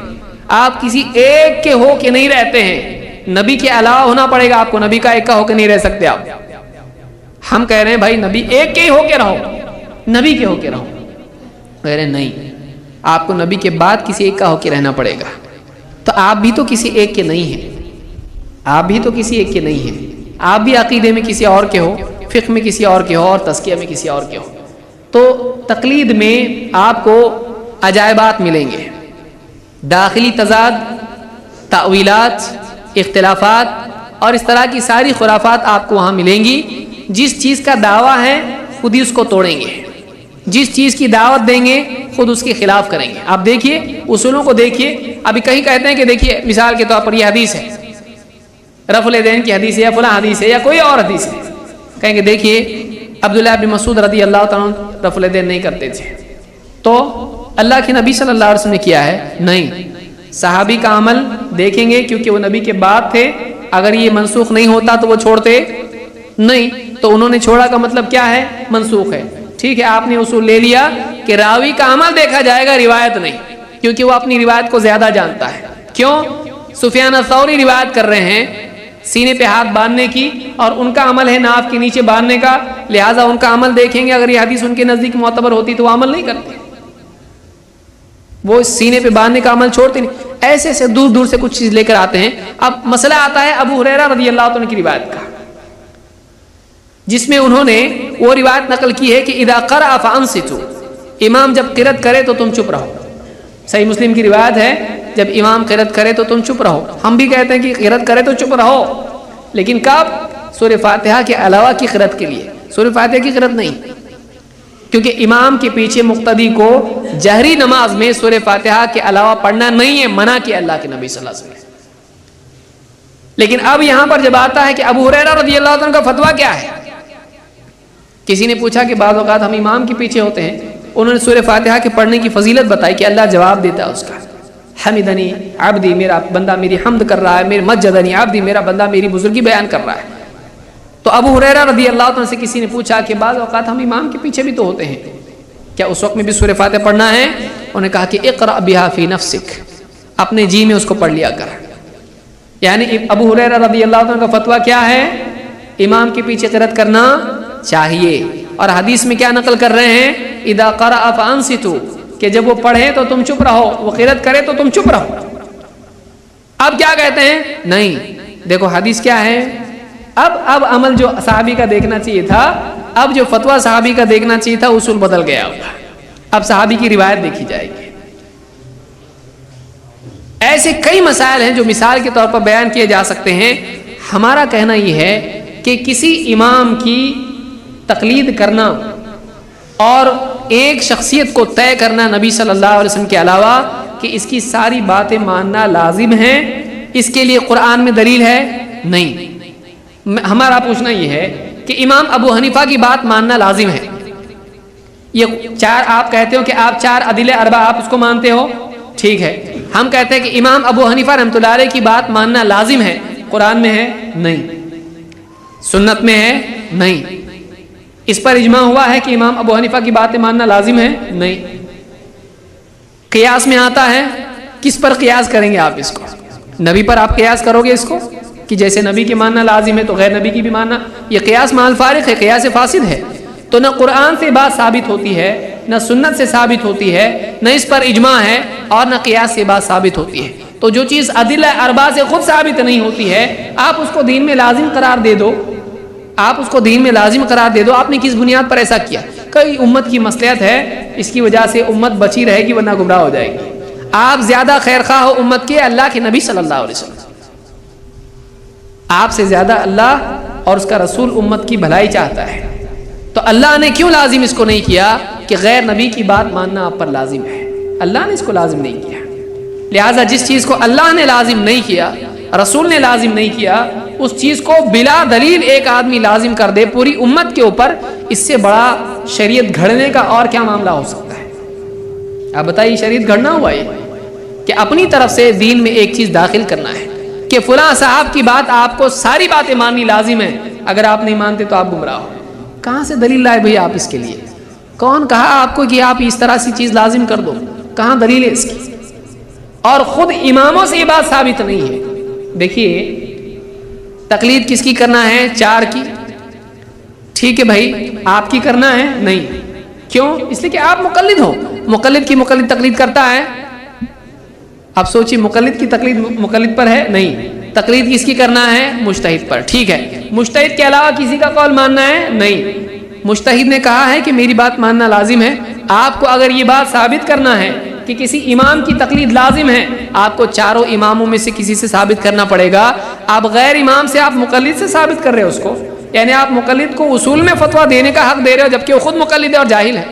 آپ کسی ایک کے ہو کے نہیں رہتے ہیں. نبی کے علاوہ ہونا پڑے گا آپ کو, نبی کا ایک کا ہو کے نہیں رہ سکتے آپ. ہم کہہ رہے ہیں بھائی نبی ایک کے ہی ہو کے رہو, نبی کے ہو کے رہو. کہہ رہے ہیں نہیں, آپ کو نبی کے بعد کسی ایک کا ہو کے رہنا پڑے گا. تو آپ بھی تو کسی ایک کے نہیں ہیں, آپ بھی تو کسی ایک کے نہیں ہیں. آپ بھی عقیدے میں کسی اور کے ہو, فقہ میں کسی اور کے ہو, اور تزکیہ میں کسی اور کے ہو. تو تقلید میں آپ کو عجائبات ملیں گے, داخلی تضاد, تأویلات, اختلافات اور اس طرح کی ساری خرافات آپ کو وہاں ملیں گی. جس چیز کا دعویٰ ہے خود ہی اس کو توڑیں گے, جس چیز کی دعوت دیں گے خود اس کے خلاف کریں گے. آپ دیکھیے اصولوں کو دیکھیے. ابھی کہیں کہتے ہیں کہ دیکھیے مثال کے طور پر یہ حدیث ہے, رفع الیدین کی حدیث ہے, یا فلاں حدیث ہے, یا کوئی اور حدیث ہے. کہیں گے دیکھیے عبداللہ بن مسعود رضی اللہ تعالیٰ عنہ رفع الیدین نہیں کرتے تھے, تو اللہ کے نبی صلی اللہ علیہ وسلم نے کیا ہے؟ نہیں. صحابی کا عمل دیکھیں گے کیونکہ وہ نبی کے بعد تھے، اگر یہ منسوخ نہیں ہوتا تو وہ چھوڑتے نہیں، تو انہوں نے چھوڑا کا مطلب کیا ہے؟ منسوخ ہے۔ ٹھیک ہے، آپ نے اصول لے لیا کہ راوی کا عمل دیکھا جائے گا، روایت نہیں، کیونکہ وہ اپنی روایت کو زیادہ جانتا ہے۔ کیوں؟ سفیان الثوری روایت کر رہے ہیں سینے پہ ہاتھ باندھنے کی، اور ان کا عمل ہے ناف کے نیچے باندھنے کا، لہٰذا ان کا عمل دیکھیں گے، اگر یہ حدیث ان کے نزدیک معتبر ہوتی تو وہ عمل نہیں کرتے، وہ سینے پہ باندھنے کا عمل چھوڑتے نہیں۔ ایسے ایسے دور دور سے کچھ چیز لے کر آتے ہیں۔ اب مسئلہ آتا ہے ابو ہریرہ رضی اللہ عنہ کی روایت کا، جس میں انہوں نے وہ روایت نقل کی ہے کہ اذا قرأ فانصتوا، امام جب قرأت کرے تو تم چپ رہو۔ صحیح مسلم کی روایت ہے جب امام قرأت کرے تو تم چپ رہو۔ ہم بھی کہتے ہیں کہ قرأت کرے تو چپ رہو، لیکن کب؟ سورہ فاتحہ کے علاوہ کی قرأت کے لیے، سورہ فاتحہ کی قرأت نہیں، کیونکہ امام کے پیچھے مقتدی کو جہری نماز میں سورہ فاتحہ کے علاوہ پڑھنا نہیں ہے، منع کیا اللہ کے نبی صلی اللہ علیہ وسلم۔ لیکن اب یہاں پر جب آتا ہے کہ ابو ہریرہ رضی اللہ عنہ کا فتویٰ کیا ہے، کسی نے پوچھا کہ بعض اوقات ہم امام کے پیچھے ہوتے ہیں، انہوں نے سورہ فاتحہ کے پڑھنے کی فضیلت بتائی کہ اللہ جواب دیتا ہے اس کا، حمدنی عبدی، میرا بندہ میری حمد کر رہا ہے، میرے مجدنی عبدی، میرا بندہ میری بزرگی بیان کر رہا ہے۔ تو ابو ہریرہ رضی اللہ عنہ سے کسی نے پوچھا کہ بعض اوقات ہم امام کے پیچھے بھی تو ہوتے ہیں، کیا اس وقت میں بھی سورہ فاتحہ پڑھنا ہے؟ انہوں نے کہا کہ اقرأ بہا فی نفسک، اپنے جی میں اس کو پڑھ لیا کر۔ یعنی ابو ہریرہ رضی اللہ عنہ کا فتویٰ کیا ہے؟ امام کے پیچھے قرأت کرنا چاہیے، اور حدیث میں کیا نقل کر رہے ہیں؟ اذا قرأ فانصتوا، کہ جب وہ پڑھے تو تم چپ رہو، وہ قرأت کرے تو تم چپ رہو۔ اب کیا کہتے ہیں؟ نہیں، دیکھو حدیث کیا ہے، اب عمل جو صحابی کا دیکھنا چاہیے تھا، اب جو فتویٰ صحابی کا دیکھنا چاہیے تھا، اصول بدل گیا ہوگا، اب صحابی کی روایت دیکھی جائے گی۔ ایسے کئی مسائل ہیں جو مثال کے طور پر بیان کیے جا سکتے ہیں۔ ہمارا کہنا یہ ہے کہ کسی امام کی تقلید کرنا اور ایک شخصیت کو طے کرنا نبی صلی اللہ علیہ وسلم کے علاوہ کہ اس کی ساری باتیں ماننا لازم ہے، اس کے لیے قرآن میں دلیل ہے؟ نہیں۔ ہمارا پوچھنا یہ ہے کہ امام ابو حنیفہ کی بات ماننا لازم ہے، یہ چار آپ کہتے ہو کہ آپ چار ادلہ اربع آپ اس کو مانتے ہو، ٹھیک ہے، ہم کہتے ہیں کہ امام ابو حنیفہ رحمۃ اللہ علیہ کی بات ماننا لازم ہے، قرآن میں ہے؟ نہیں۔ سنت میں ہے؟ نہیں۔ اس پر اجماع ہوا ہے کہ امام ابو حنیفہ کی باتیں ماننا لازم ہے؟ نہیں۔ قیاس میں آتا ہے، کس پر قیاس کریں گے آپ اس کو؟ نبی پر آپ قیاس کرو گے اس کو کہ جیسے نبی کی ماننا لازم ہے تو غیر نبی کی بھی ماننا، یہ قیاس مع الفارق ہے، قیاس فاسد ہے۔ تو نہ قرآن سے بات ثابت ہوتی ہے، نہ سنت سے ثابت ہوتی ہے، نہ اس پر اجماع ہے، اور نہ قیاس سے بات ثابت ہوتی ہے۔ تو جو چیز ادلہ اربع سے خود ثابت نہیں ہوتی ہے، آپ اس کو دین میں لازم قرار دے دو، آپ اس کو دین میں لازم قرار دے دو۔ آپ نے کس بنیاد پر ایسا کیا؟ کئی امت کی مصلحت ہے، اس کی وجہ سے امت بچی رہے گی ورنہ گمراہ ہو جائے گی۔ آپ زیادہ خیر خواہ ہو امت کے اللہ کے نبی صلی اللہ علیہ وسلم، آپ سے زیادہ اللہ اور اس کا رسول امت کی بھلائی چاہتا ہے، تو اللہ نے کیوں لازم اس کو نہیں کیا کہ غیر نبی کی بات ماننا آپ پر لازم ہے؟ اللہ نے اس کو لازم نہیں کیا، لہٰذا جس چیز کو اللہ نے لازم نہیں کیا، رسول نے لازم نہیں کیا، اس چیز کو بلا دلیل ایک آدمی لازم کر دے پوری امت کے اوپر، اس سے بڑا شریعت گھڑنے کا اور کیا معاملہ ہو سکتا ہے؟ آپ بتائیے، شریعت گھڑنا ہوا یہ کہ اپنی طرف سے دین میں ایک چیز داخل کرنا ہے کہ فلاں صاحب کی بات آپ کو ساری باتیں ماننی لازم ہے، اگر آپ نہیں مانتے تو آپ گمراہ ہو۔ کہاں سے دلیل لائے بھئی آپ اس کے لیے؟ کون کہا آپ کو کہ آپ اس طرح سی چیز لازم کر دو؟ کہاں دلیل ہے اس کی؟ اور خود اماموں سے یہ بات ثابت نہیں ہے۔ دیکھیے، تقلید کس کی کرنا ہے؟ چار کی، ٹھیک ہے بھائی، آپ کی کرنا ہے؟ نہیں۔ کیوں؟ اس لیے کہ آپ مقلد ہو، مقلد کی مقلد تقلید کرتا ہے؟ آپ سوچیے، مقلد کی تقلید مقلد پر ہے؟ نہیں۔ تقلید کس کی کرنا ہے؟ مجتہد پر، ٹھیک ہے۔ مجتہد کے علاوہ کسی کا قول ماننا ہے؟ نہیں۔ مجتہد نے کہا ہے کہ میری بات ماننا لازم ہے، آپ کو اگر یہ بات ثابت کرنا ہے کہ کسی امام کی تقلید لازم ہے، آپ کو چاروں اماموں میں سے کسی سے ثابت کرنا پڑے گا۔ آپ غیر امام سے آپ مقلد سے ثابت کر رہے ہو اس کو، یعنی آپ مقلد کو اصول میں فتویٰ دینے کا حق دے رہے ہو، جبکہ وہ خود مقلد ہے اور جاہل ہے۔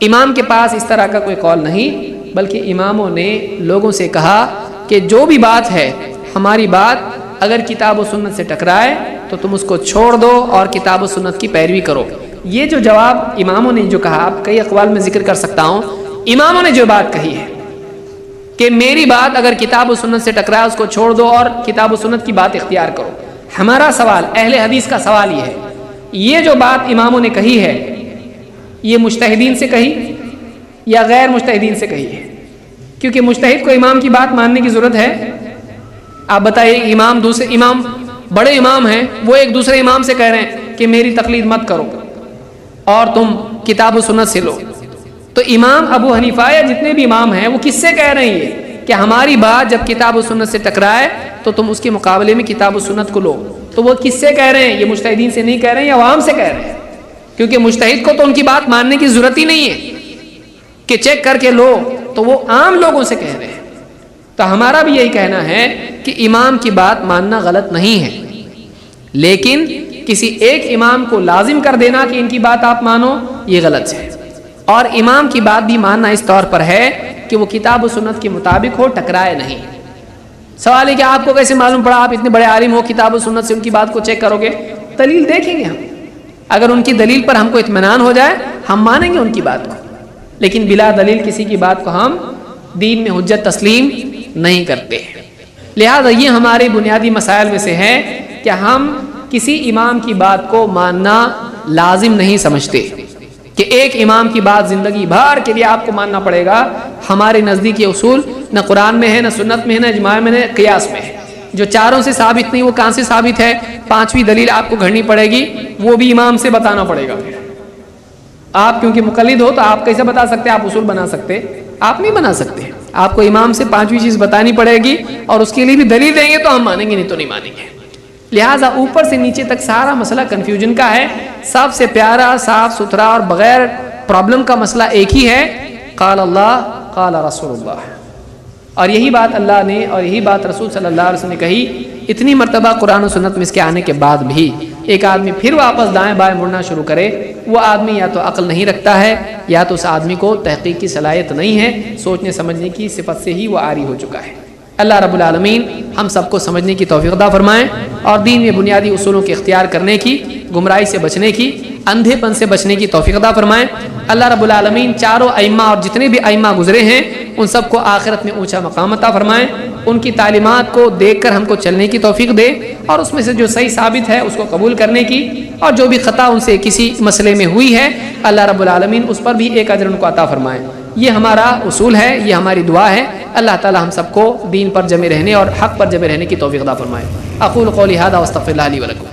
امام کے پاس اس طرح کا کوئی قول نہیں، بلکہ اماموں نے لوگوں سے کہا کہ جو بھی بات ہے، ہماری بات اگر کتاب و سنت سے ٹکرائے تو تم اس کو چھوڑ دو اور کتاب و سنت کی پیروی کرو۔ یہ جو جواب اماموں نے جو کہا، آپ کئی اقوال میں ذکر کر سکتا ہوں، اماموں نے جو بات کہی ہے کہ میری بات اگر کتاب و سنت سے ٹکرائے اس کو چھوڑ دو اور کتاب و سنت کی بات اختیار کرو. ہمارا سوال، اہل حدیث کا سوال یہ ہے، یہ جو بات اماموں نے کہی ہے یہ مجتہدین سے کہی یا غیر مجتہدین سے کہی ہے؟ کیونکہ مجتہد کو امام کی بات ماننے کی ضرورت ہے. آپ بتائیے، امام دوسرے امام بڑے امام ہیں، وہ ایک دوسرے امام سے کہہ رہے ہیں کہ میری تقلید مت کرو اور تم کتاب و سنت سے لو، تو امام ابو حنیفہ یا جتنے بھی امام ہیں وہ کس سے کہہ رہے ہیں کہ ہماری بات جب کتاب و سنت سے ٹکرائے تو تم اس کے مقابلے میں کتاب و سنت کو لو؟ تو وہ کس سے کہہ رہے ہیں؟ یہ مجتہدین سے نہیں کہہ رہے ہیں، یا عوام سے کہہ رہے ہیں؟ کیونکہ مجتہد کو تو ان کی بات ماننے کی ضرورت ہی نہیں ہے کہ چیک کر کے لو، تو وہ عام لوگوں سے کہہ رہے ہیں. تو ہمارا بھی یہی کہنا ہے کہ امام کی بات ماننا غلط نہیں ہے، لیکن کسی ایک امام کو لازم کر دینا کہ ان کی بات آپ مانو، یہ غلط ہے. اور امام کی بات بھی ماننا اس طور پر ہے کہ وہ کتاب و سنت کے مطابق ہو، ٹکرائے نہیں. سوال ہے کہ آپ کو کیسے معلوم پڑا؟ آپ اتنے بڑے عالم ہو، کتاب و سنت سے ان کی بات کو چیک کرو گے؟ دلیل دیکھیں گے ہم، اگر ان کی دلیل پر ہم کو اطمینان ہو جائے ہم مانیں گے ان کی بات کو، لیکن بلا دلیل کسی کی بات کو ہم دین میں حجت تسلیم نہیں کرتے. لہذا یہ ہمارے بنیادی مسائل میں سے ہے کہ ہم کسی امام کی بات کو ماننا لازم نہیں سمجھتے کہ ایک امام کی بات زندگی بھر کے لیے آپ کو ماننا پڑے گا. ہمارے نزدیک یہ اصول نہ قرآن میں ہے، نہ سنت میں ہے، نہ اجماع میں، نہ قیاس میں ہے. جو چاروں سے ثابت نہیں وہ کہاں سے ثابت ہے؟ پانچویں دلیل آپ کو گھڑنی پڑے گی، وہ بھی امام سے بتانا پڑے گا. آپ کیونکہ مقلد ہو تو آپ کیسے بتا سکتے؟ آپ اصول بنا سکتے؟ آپ نہیں بنا سکتے. آپ کو امام سے پانچویں چیز بتانی پڑے گی اور اس کے لیے بھی دلیل دیں گے تو ہم مانیں گے، نہیں تو نہیں مانیں گے. لہٰذا اوپر سے نیچے تک سارا مسئلہ کنفیوژن کا ہے. سب سے پیارا، صاف ستھرا اور بغیر پرابلم کا مسئلہ ایک ہی ہے، قال اللہ قال رسول اللہ. اور یہی بات اللہ نے اور یہی بات رسول صلی اللہ علیہ وسلم نے کہی. اتنی مرتبہ قرآن و سنت میں اس کے آنے کے بعد بھی ایک آدمی پھر واپس دائیں بائیں مڑنا شروع کرے، وہ آدمی یا تو عقل نہیں رکھتا ہے یا تو اس آدمی کو تحقیق کی صلاحیت نہیں ہے، سوچنے سمجھنے کی صفت سے ہی وہ عاری ہو چکا ہے. اللہ رب العالمین ہم سب کو سمجھنے کی توفیق عطا فرمائیں اور دین میں بنیادی اصولوں کے اختیار کرنے کی، گمراہی سے بچنے کی، اندھے پن سے بچنے کی توفیق عطا فرمائیں. اللہ رب العالمین چاروں ائمہ اور جتنے بھی ائمہ گزرے ہیں ان سب کو آخرت میں اونچا مقام عطا فرمائیں. ان کی تعلیمات کو دیکھ کر ہم کو چلنے کی توفیق دے اور اس میں سے جو صحیح ثابت ہے اس کو قبول کرنے کی، اور جو بھی خطا ان سے کسی مسئلے میں ہوئی ہے اللہ رب العالمین اس پر بھی ایک اجر ان کو عطا فرمائیں. یہ ہمارا اصول ہے، یہ ہماری دعا ہے. اللہ تعالی ہم سب کو دین پر جمے رہنے اور حق پر جمے رہنے کی توفیق عطا فرمائے. اقول قولی ھذا واستغفر اللہ لی ولکم.